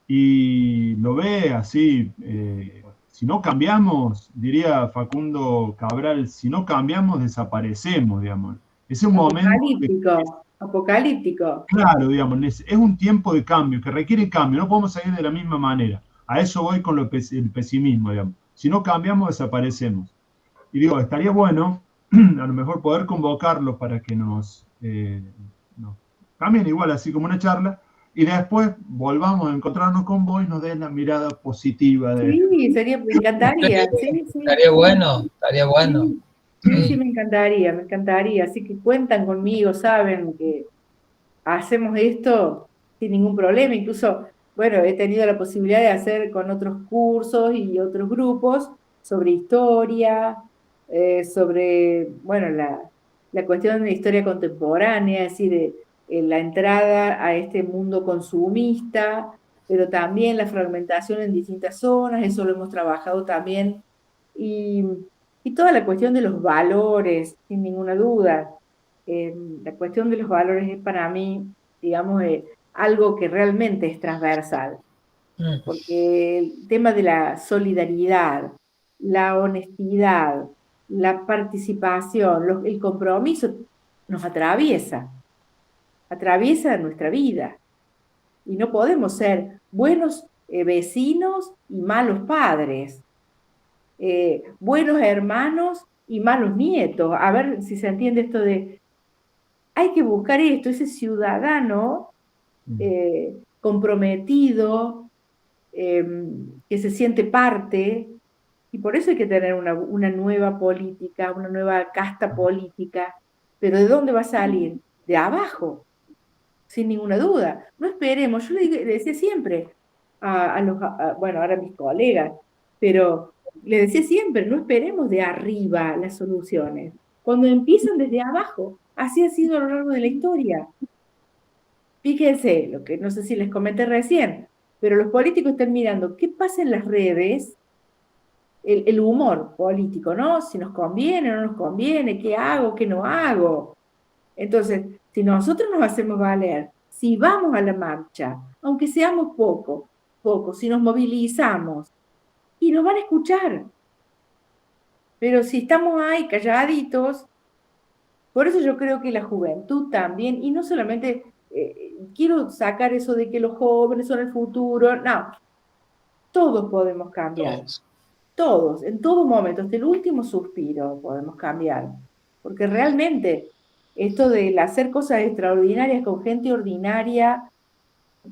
y lo ve así. Si no cambiamos, diría Facundo Cabral, si no cambiamos, desaparecemos, digamos. Es un momento de, apocalíptico, apocalíptico. claro, digamos, es un tiempo de cambio, que requiere cambio, no podemos seguir de la misma manera. A eso voy con el pesimismo, digamos. Si no cambiamos, desaparecemos. Y digo, estaría bueno a lo mejor poder convocarlos para que nos cambien igual, así como una charla, y después volvamos a encontrarnos con vos y nos den la mirada positiva de... Sí, sería, me encantaría, sí, sí, Estaría bueno, estaría bueno. sí, sí, sí, Sí. me encantaría, me encantaría. Así que cuentan conmigo, saben que hacemos esto sin ningún problema. Incluso, bueno, he tenido la posibilidad de hacer con otros cursos y otros grupos sobre historia, sobre, bueno, la cuestión de historia contemporánea, es decir, la entrada a este mundo consumista, pero también la fragmentación en distintas zonas, eso lo hemos trabajado también, y, y toda la cuestión de los valores, sin ninguna duda. La cuestión de los valores es para mí, digamos, algo que realmente es transversal, Mm. porque el tema de la solidaridad, la honestidad, la participación, el compromiso nos atraviesa nuestra vida y no podemos ser buenos vecinos y malos padres, buenos hermanos y malos nietos. A ver si se entiende esto de hay que buscar esto, ese ciudadano comprometido, que se siente parte, y por eso hay que tener una nueva política, una nueva casta política, pero ¿de dónde va a salir? De abajo, sin ninguna duda. No esperemos, yo le decía siempre bueno, ahora a mis colegas, pero le decía siempre, no esperemos de arriba las soluciones, cuando empiezan desde abajo, así ha sido a lo largo de la historia. Fíjense, lo que no sé si les comenté recién, pero los políticos están mirando qué pasa en las redes, el humor político, ¿no? Si nos conviene o no nos conviene, qué hago, qué no hago. Entonces, si nosotros nos hacemos valer, si vamos a la marcha, aunque seamos pocos, si nos movilizamos, y nos van a escuchar. Pero si estamos ahí calladitos, por eso yo creo que la juventud también, y no solamente quiero sacar eso de que los jóvenes son el futuro, no, todos podemos cambiar, todos, en todo momento, hasta el último suspiro podemos cambiar, porque realmente esto de hacer cosas extraordinarias con gente ordinaria,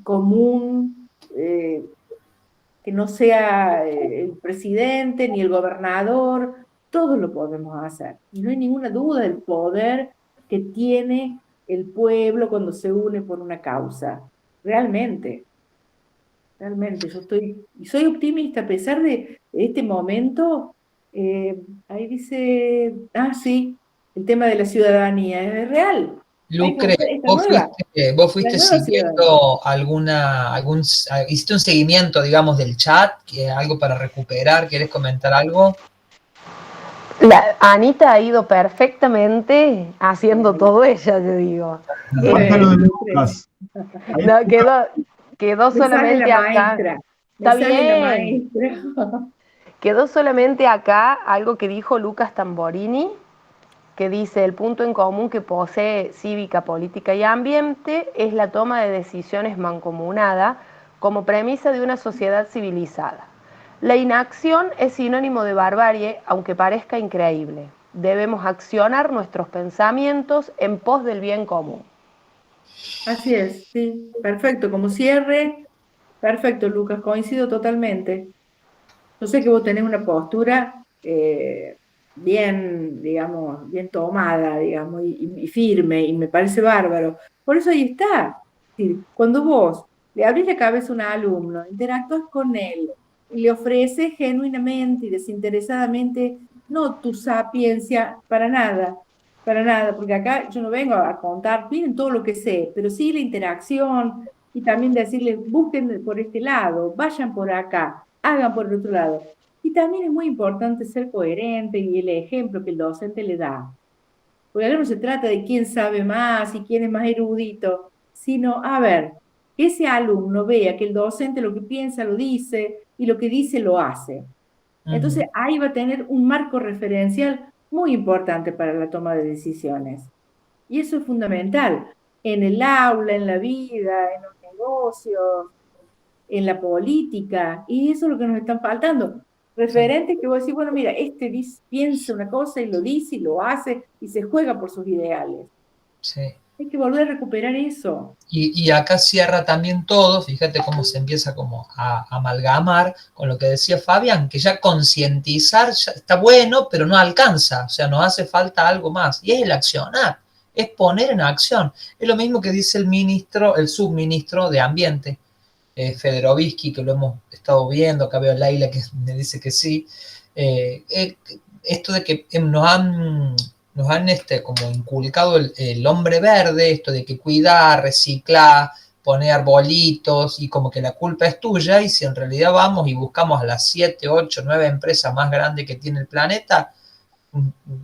común, que no sea el presidente ni el gobernador, todos lo podemos hacer. Y no hay ninguna duda del poder que tiene el pueblo cuando se une por una causa. Realmente, realmente, soy optimista a pesar de este momento. Ahí dice, sí, el tema de la ciudadanía es real. Lucre, vos fuiste siguiendo hiciste un seguimiento, digamos, del chat, algo para recuperar, ¿quieres comentar algo? Anita ha ido perfectamente haciendo todo ella, yo digo. No, quedó solamente acá. Está bien. Quedó solamente acá algo que dijo Lucas Tamborini, que dice: el punto en común que posee cívica, política y ambiente es la toma de decisiones mancomunada como premisa de una sociedad civilizada. La inacción es sinónimo de barbarie, aunque parezca increíble. Debemos accionar nuestros pensamientos en pos del bien común. Así es, sí, perfecto, como cierre, perfecto, Lucas, coincido totalmente. Yo sé que vos tenés una postura bien, digamos, bien tomada, digamos, y firme, y me parece bárbaro. Por eso ahí está. Es decir, cuando vos le abrís la cabeza a un alumno, interactúas con él, y le ofreces genuinamente y desinteresadamente, no tu sapiencia, para nada, porque acá yo no vengo a contar, miren todo lo que sé, pero sí la interacción, y también decirles, busquen por este lado, vayan por acá, hagan por el otro lado. Y también es muy importante ser coherente y el ejemplo que el docente le da. Porque acá no se trata de quién sabe más y quién es más erudito, sino, a ver, que ese alumno vea que el docente lo que piensa lo dice y lo que dice lo hace. Entonces ahí va a tener un marco referencial muy importante para la toma de decisiones. Y eso es fundamental en el aula, en la vida, en los negocios, en la política, y eso es lo que nos están faltando. Referentes que vos decís, bueno, mira, piensa una cosa y lo dice y lo hace y se juega por sus ideales. Sí. Hay que volver a recuperar eso. Y acá cierra también todo, fíjate cómo se empieza como a amalgamar con lo que decía Fabián, que ya concientizar ya está bueno, pero no alcanza, o sea, nos hace falta algo más, y es el accionar, es poner en acción. Es lo mismo que dice el subministro de Ambiente, Federovisky, que lo hemos estado viendo, acá veo a Laila que me dice que sí, esto de que nos han como inculcado el hombre verde, esto de que cuidar, reciclar, poner arbolitos, y como que la culpa es tuya, y si en realidad vamos y buscamos a las 7, 8, 9 empresas más grandes que tiene el planeta,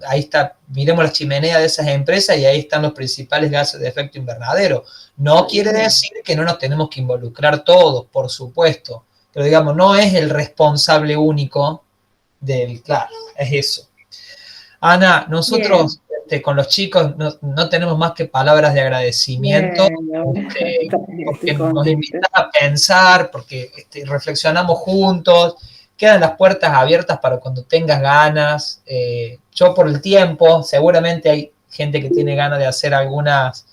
ahí está, miremos las chimeneas de esas empresas y ahí están los principales gases de efecto invernadero. No quiere decir que no nos tenemos que involucrar todos, por supuesto, pero digamos, no es el responsable único claro, es eso. Ana, nosotros con los chicos no tenemos más que palabras de agradecimiento, porque nos invitan a pensar, porque reflexionamos juntos, quedan las puertas abiertas para cuando tengas ganas. Yo por el tiempo, seguramente hay gente que tiene ganas de hacer algunas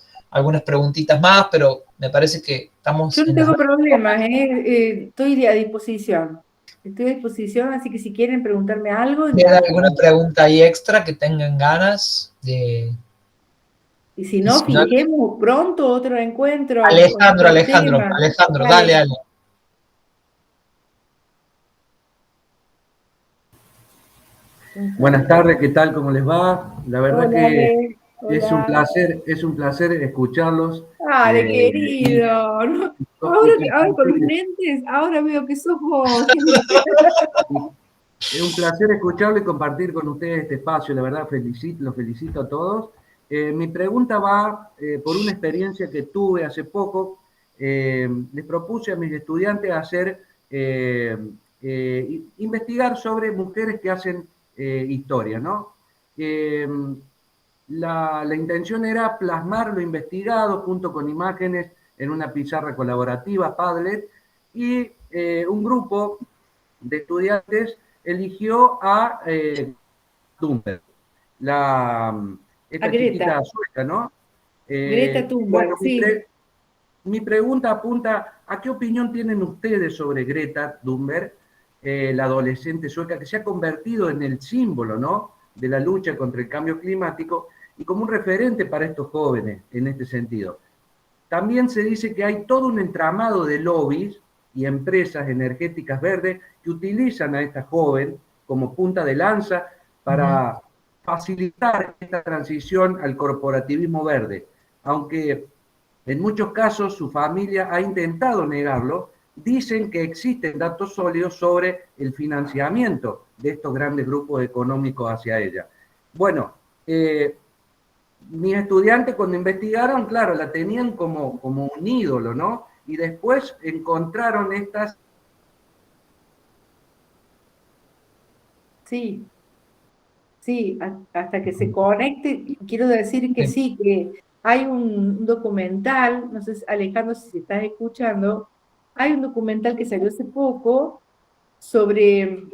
preguntitas más, pero me parece que estamos... Yo no tengo problemas, estoy a disposición. Estoy a disposición, así que si quieren preguntarme algo... ¿Queda alguna pregunta ahí extra que tengan ganas de...? Y si no, fijemos pronto otro encuentro. Alejandro, dale. Buenas tardes, ¿qué tal? ¿Cómo les va? La verdad que es un placer escucharlos. Dale, querido. No, ahora con los lentes, ahora veo que sos vos. Es un placer escucharlo y compartir con ustedes este espacio. La verdad, los felicito a todos. Mi pregunta va por una experiencia que tuve hace poco. Les propuse a mis estudiantes hacer, investigar sobre mujeres que hacen historia, ¿no? La intención era plasmar lo investigado junto con imágenes en una pizarra colaborativa, Padlet, y un grupo de estudiantes eligió a Thunberg, esta chiquita sueca, ¿no? Greta Thunberg, bueno, sí. Mi pregunta apunta a qué opinión tienen ustedes sobre Greta Thunberg, la adolescente sueca que se ha convertido en el símbolo, ¿no?, de la lucha contra el cambio climático y como un referente para estos jóvenes en este sentido. También se dice que hay todo un entramado de lobbies y empresas energéticas verdes que utilizan a esta joven como punta de lanza para facilitar esta transición al corporativismo verde. Aunque en muchos casos su familia ha intentado negarlo, dicen que existen datos sólidos sobre el financiamiento de estos grandes grupos económicos hacia ella. Bueno, mis estudiantes cuando investigaron, claro, la tenían como un ídolo, ¿no? Y después encontraron estas... Sí, sí, hasta que se conecte, quiero decir que sí, que hay un documental, no sé, Alejandro, si estás escuchando, hay un documental que salió hace poco sobre,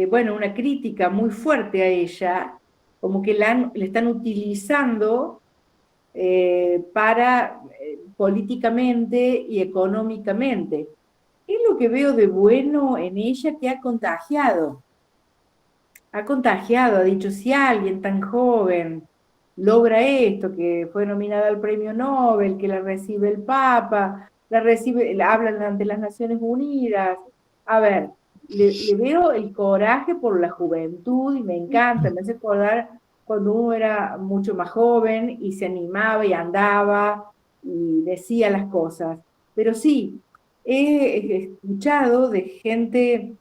bueno, una crítica muy fuerte a ella, como que le están utilizando para políticamente y económicamente. ¿Qué es lo que veo de bueno en ella? Que ha contagiado, ha dicho, si alguien tan joven logra esto, que fue nominada al Premio Nobel, que la recibe el Papa, la hablan ante las Naciones Unidas, a ver, le veo el coraje por la juventud y me encanta, me hace acordar cuando uno era mucho más joven y se animaba y andaba y decía las cosas. Pero sí, he escuchado de gente,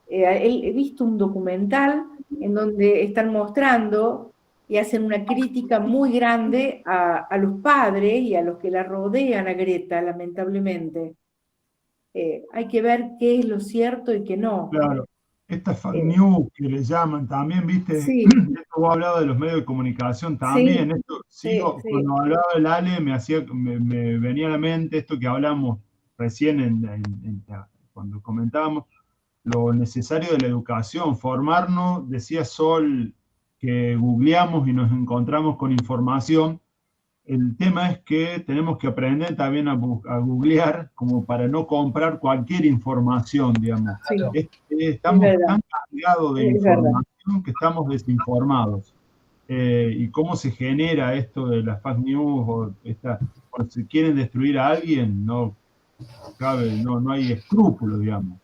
he visto un documental en donde están mostrando y hacen una crítica muy grande a los padres y a los que la rodean a Greta, lamentablemente. Hay que ver qué es lo cierto y qué no. Claro, esta fake news que le llaman también, viste, Sí. esto vos hablabas de los medios de comunicación también, Sí, esto sigo, sí. Cuando hablaba del Ale me venía a la mente esto que hablamos recién cuando comentábamos, lo necesario de la educación, formarnos, decía Sol, que googleamos y nos encontramos con información. El tema es que tenemos que aprender también a googlear como para no comprar cualquier información, digamos. Sí. Estamos tan cargados de información que estamos desinformados. Y cómo se genera esto de las fake news o si quieren destruir a alguien, no hay escrúpulos, digamos.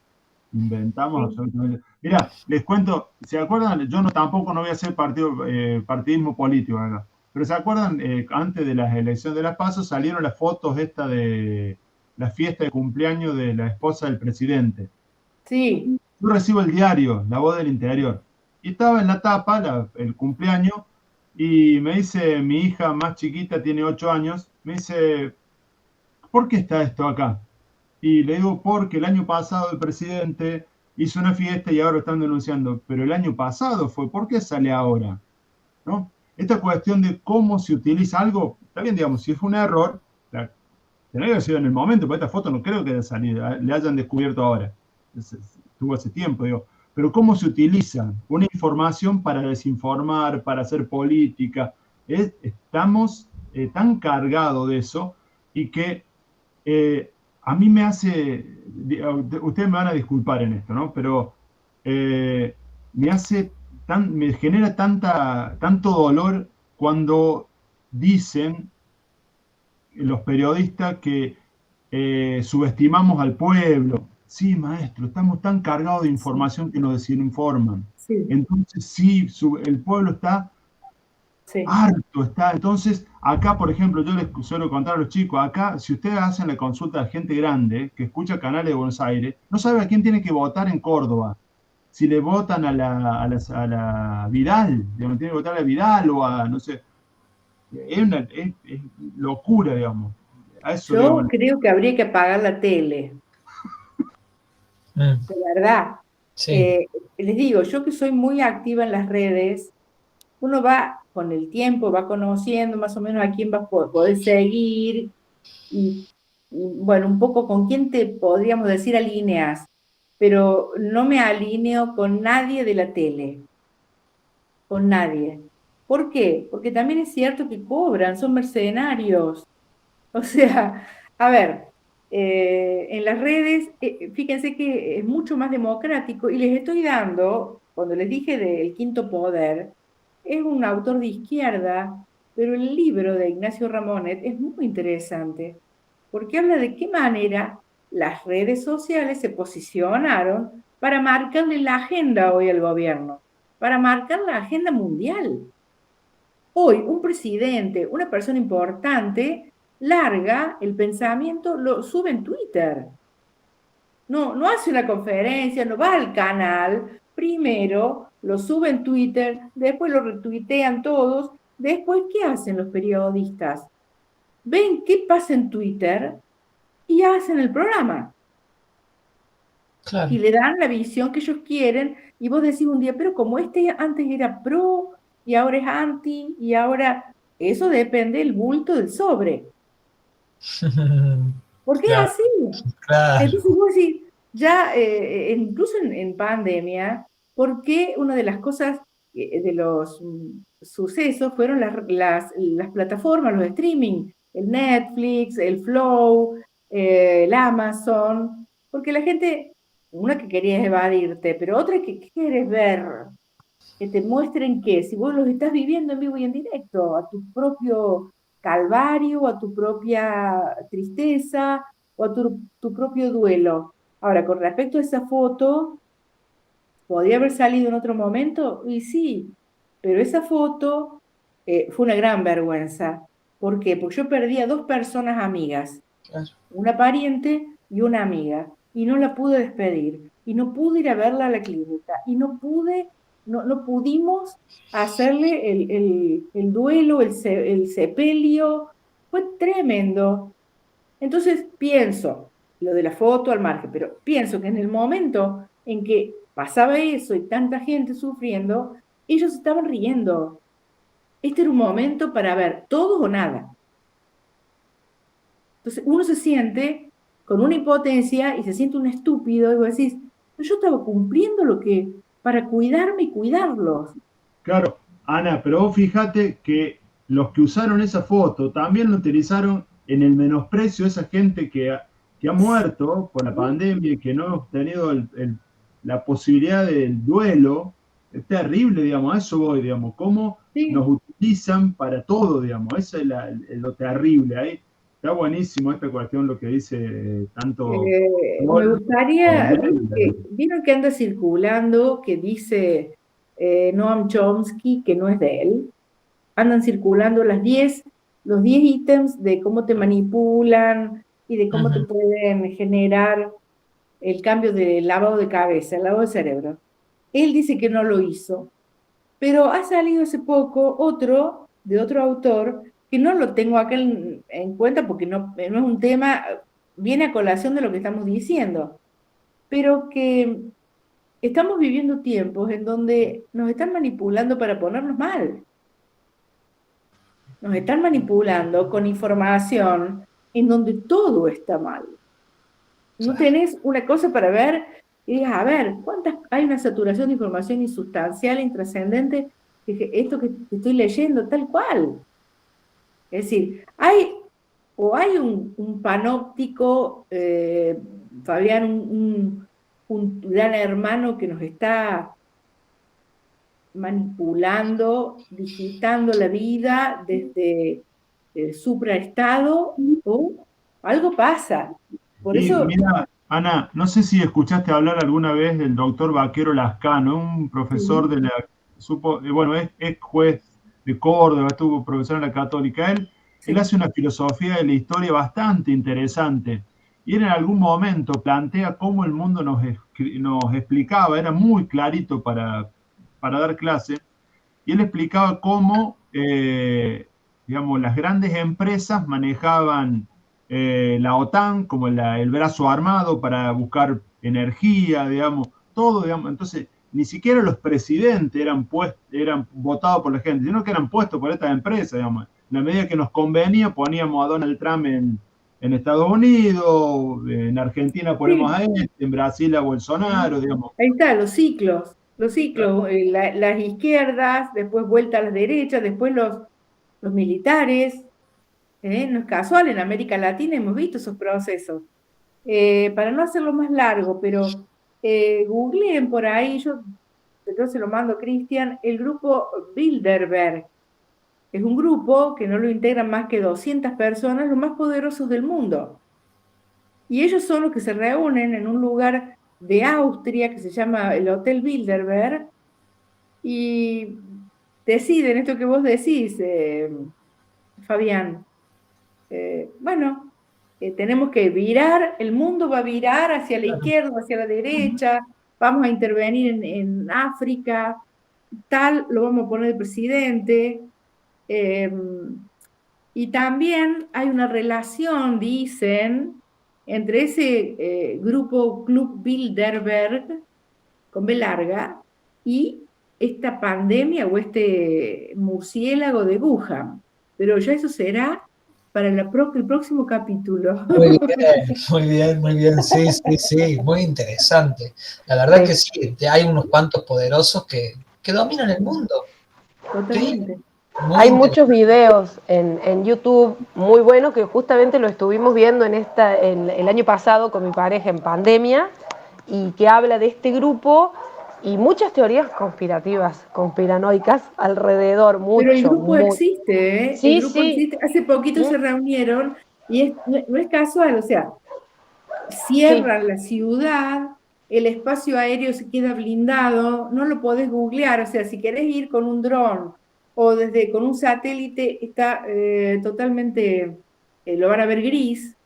Inventamos absolutamente. Mira, les cuento, ¿se acuerdan? Yo tampoco no voy a hacer partidismo político acá. Pero ¿se acuerdan? Antes de las elecciones de las PASO salieron las fotos de la fiesta de cumpleaños de la esposa del presidente. Sí. Yo recibo el diario, La Voz del Interior. Y estaba en la tapa el cumpleaños y me dice, mi hija más chiquita, tiene 8 años, me dice, ¿por qué está esto acá? Y le digo, porque el año pasado el presidente hizo una fiesta y ahora lo están denunciando. Pero el año pasado fue, ¿por qué sale ahora? ¿No? Esta cuestión de cómo se utiliza algo, está bien, digamos, si fue un error, tenía que haber sido en el momento, porque esta foto no creo que haya salido, le hayan descubierto ahora. Estuvo hace tiempo, digo. Pero cómo se utiliza una información para desinformar, para hacer política. Estamos tan cargados de eso y que a mí me hace, ustedes me van a disculpar en esto, ¿no? Pero me genera tanto dolor cuando dicen los periodistas que subestimamos al pueblo. Sí, maestro, estamos tan cargados de información que nos desinforman. Sí. Entonces, sí, el pueblo está Sí. Harto está. Entonces, acá, por ejemplo, yo les suelo contar a los chicos, acá, si ustedes hacen la consulta a gente grande que escucha canales de Buenos Aires, no sabe a quién tiene que votar en Córdoba. Si le votan a la Vidal, digamos, tiene que votar a la Vidal o a, no sé, es locura, digamos. A eso, Yo digamos. creo que habría que apagar la tele, de verdad. Sí. Les digo, yo que soy muy activa en las redes, uno va con el tiempo, va conociendo más o menos a quién va a poder seguir y, bueno, un poco con quién te podríamos decir alineas, pero no me alineo con nadie de la tele, con nadie. ¿Por qué? Porque también es cierto que cobran, son mercenarios. O sea, a ver, en las redes, fíjense que es mucho más democrático y les estoy dando, cuando les dije del quinto poder, es un autor de izquierda, pero el libro de Ignacio Ramonet es muy interesante, porque habla de qué manera las redes sociales se posicionaron para marcarle la agenda hoy al gobierno, para marcar la agenda mundial. Hoy un presidente, una persona importante, larga el pensamiento, lo sube en Twitter. No hace una conferencia, no va al canal, primero lo sube en Twitter, después lo retuitean todos, después ¿qué hacen los periodistas? Ven qué pasa en Twitter y hacen el programa. Claro. Y le dan la visión que ellos quieren, y vos decís un día, pero como este antes era pro, y ahora es anti, y ahora eso depende del bulto del sobre. ¿Por qué Claro, así? claro. Entonces vos decís, ya incluso en pandemia, ¿por qué una de las cosas, de los sucesos fueron las plataformas, los streaming, el Netflix, el Flow, el Amazon? Porque la gente, una que quería evadirte, pero otra que quieres ver, que te muestren que si vos los estás viviendo en vivo y en directo, a tu propio calvario, a tu propia tristeza o a tu propio duelo. Ahora, con respecto a esa foto, ¿podría haber salido en otro momento? Y sí, pero esa foto fue una gran vergüenza. ¿Por qué? Porque yo perdí a dos personas amigas, Claro. una pariente y una amiga, y no la pude despedir, y no pude ir a verla a la clínica, y no pudimos hacerle el duelo, el sepelio, fue tremendo. Entonces pienso, lo de la foto al margen, pero pienso que en el momento en que pasaba eso y tanta gente sufriendo, ellos estaban riendo. Este era un momento para ver todos o nada. Entonces uno se siente con una impotencia y se siente un estúpido y vos decís, yo estaba cumpliendo lo que, para cuidarme y cuidarlos. Claro, Ana, pero vos fíjate que los que usaron esa foto también lo utilizaron en el menosprecio de esa gente que ha muerto por la pandemia y que no hemos tenido la posibilidad del duelo. Es terrible, digamos, a eso voy, digamos, cómo Sí. nos utilizan para todo, digamos, eso es lo terrible. Ahí está buenísimo esta cuestión, lo que dice tanto... Me gustaría, vieron que anda circulando, que dice Noam Chomsky, que no es de él, andan circulando los 10 ítems de cómo te manipulan y de cómo te pueden generar el cambio de lavado de cabeza, el lavado de cerebro. Él dice que no lo hizo, pero ha salido hace poco otro, de otro autor, que no lo tengo acá en cuenta porque no es un tema, viene a colación de lo que estamos diciendo, pero que estamos viviendo tiempos en donde nos están manipulando para ponernos mal. Nos están manipulando con información en donde todo está mal. No tenés una cosa para ver y digas, a ver, hay una saturación de información insustancial, intrascendente, que esto que estoy leyendo, tal cual. Es decir, hay un panóptico, Fabián, un gran hermano que nos está manipulando, digitando la vida desde el supraestado, o algo pasa. Por eso... Mira, Ana, no sé si escuchaste hablar alguna vez del doctor Vaquero Lascano, un profesor de la... bueno, es juez de Córdoba, estuvo profesor en la Católica. Él hace una filosofía de la historia bastante interesante. Y él en algún momento plantea cómo el mundo nos explicaba, era muy clarito para dar clase, y él explicaba cómo, digamos, las grandes empresas manejaban la OTAN como el brazo armado para buscar energía, digamos, todo, digamos. Entonces, ni siquiera los presidentes eran votados por la gente, sino que eran puestos por estas empresas, digamos. En la medida que nos convenía, poníamos a Donald Trump en Estados Unidos, en Argentina ponemos a en Brasil a Bolsonaro, digamos. Ahí está, los ciclos, las izquierdas, después vuelta a las derechas, después los militares, no es casual, en América Latina hemos visto esos procesos. Para no hacerlo más largo, pero googleen por ahí, yo se lo mando a Cristian, el grupo Bilderberg. Es un grupo que no lo integran más que 200 personas, los más poderosos del mundo. Y ellos son los que se reúnen en un lugar de Austria que se llama el Hotel Bilderberg y deciden esto que vos decís, Fabián. Tenemos que virar, el mundo va a virar hacia la izquierda, hacia la derecha, vamos a intervenir en África, tal, lo vamos a poner de presidente. Y también hay una relación, dicen, entre ese grupo Club Bilderberg, con B larga, y esta pandemia o este murciélago de Wuhan. Pero ya eso será para el próximo capítulo. Muy bien, sí, muy interesante. La verdad que sí, hay unos cuantos poderosos que dominan el mundo. Totalmente. Sí. Hay muchos videos en YouTube muy buenos que justamente lo estuvimos viendo el año pasado con mi pareja en pandemia y que habla de este grupo y muchas teorías conspiranoicas alrededor. Pero el grupo existe, ¿eh? Sí, el grupo existe. Hace poquito se reunieron y no es casual, o sea, cierran la ciudad, el espacio aéreo se queda blindado, no lo podés googlear, o sea, si querés ir con un dron o con un satélite, está totalmente, lo van a ver gris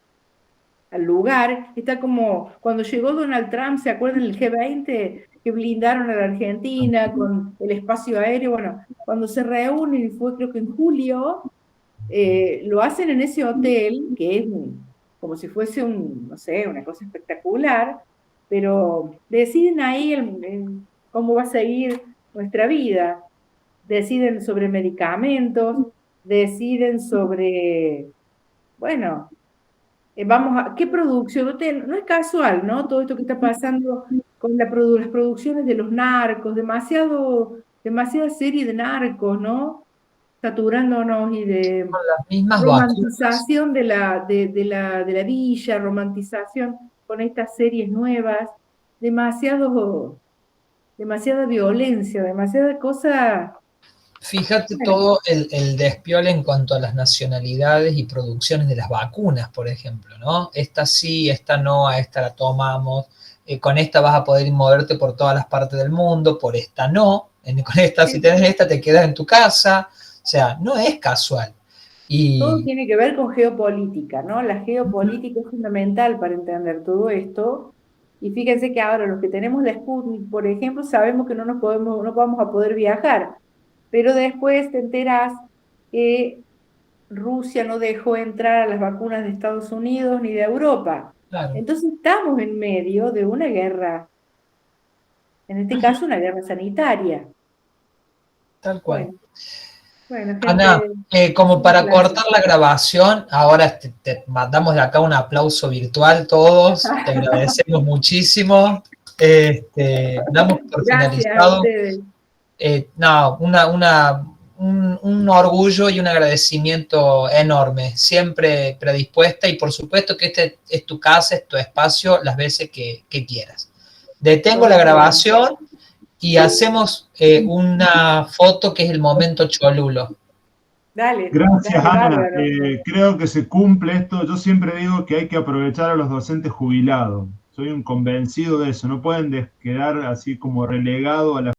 al lugar, está como cuando llegó Donald Trump, ¿se acuerdan del G20? Que blindaron a la Argentina con el espacio aéreo, bueno, cuando se reúnen, fue creo que en julio, lo hacen en ese hotel, que es como si fuese no sé, una cosa espectacular, pero deciden ahí cómo va a seguir nuestra vida. Deciden sobre medicamentos, deciden sobre, bueno, ¿qué producción? No es casual, ¿no? Todo esto que está pasando con las producciones de los narcos, demasiada serie de narcos, ¿no? Saturándonos y de las mismas romantización de la villa, romantización con estas series nuevas, demasiada violencia, demasiada cosa. Fíjate todo el despiole en cuanto a las nacionalidades y producciones de las vacunas, por ejemplo, ¿no? Esta sí, esta no, a esta la tomamos, con esta vas a poder moverte por todas las partes del mundo, por esta no, con esta, si tenés esta te quedas en tu casa, o sea, no es casual. Todo tiene que ver con geopolítica, ¿no? La geopolítica es fundamental para entender todo esto. Y fíjense que ahora los que tenemos la Sputnik, por ejemplo, sabemos que no vamos a poder viajar. Pero después te enterás que Rusia no dejó entrar a las vacunas de Estados Unidos ni de Europa. Claro. Entonces estamos en medio de una guerra. En este caso, una guerra sanitaria. Tal cual. Bueno, gente, Ana, como para cortar la grabación, ahora te mandamos de acá un aplauso virtual todos, te agradecemos muchísimo, damos por finalizado. Un orgullo y un agradecimiento enorme, siempre predispuesta y por supuesto que este es tu casa, es tu espacio, las veces que quieras. Detengo la grabación y hacemos una foto que es el momento Cholulo. Dale. Gracias, Ana. Creo que se cumple esto. Yo siempre digo que hay que aprovechar a los docentes jubilados. Soy un convencido de eso. No pueden quedar así como relegados a la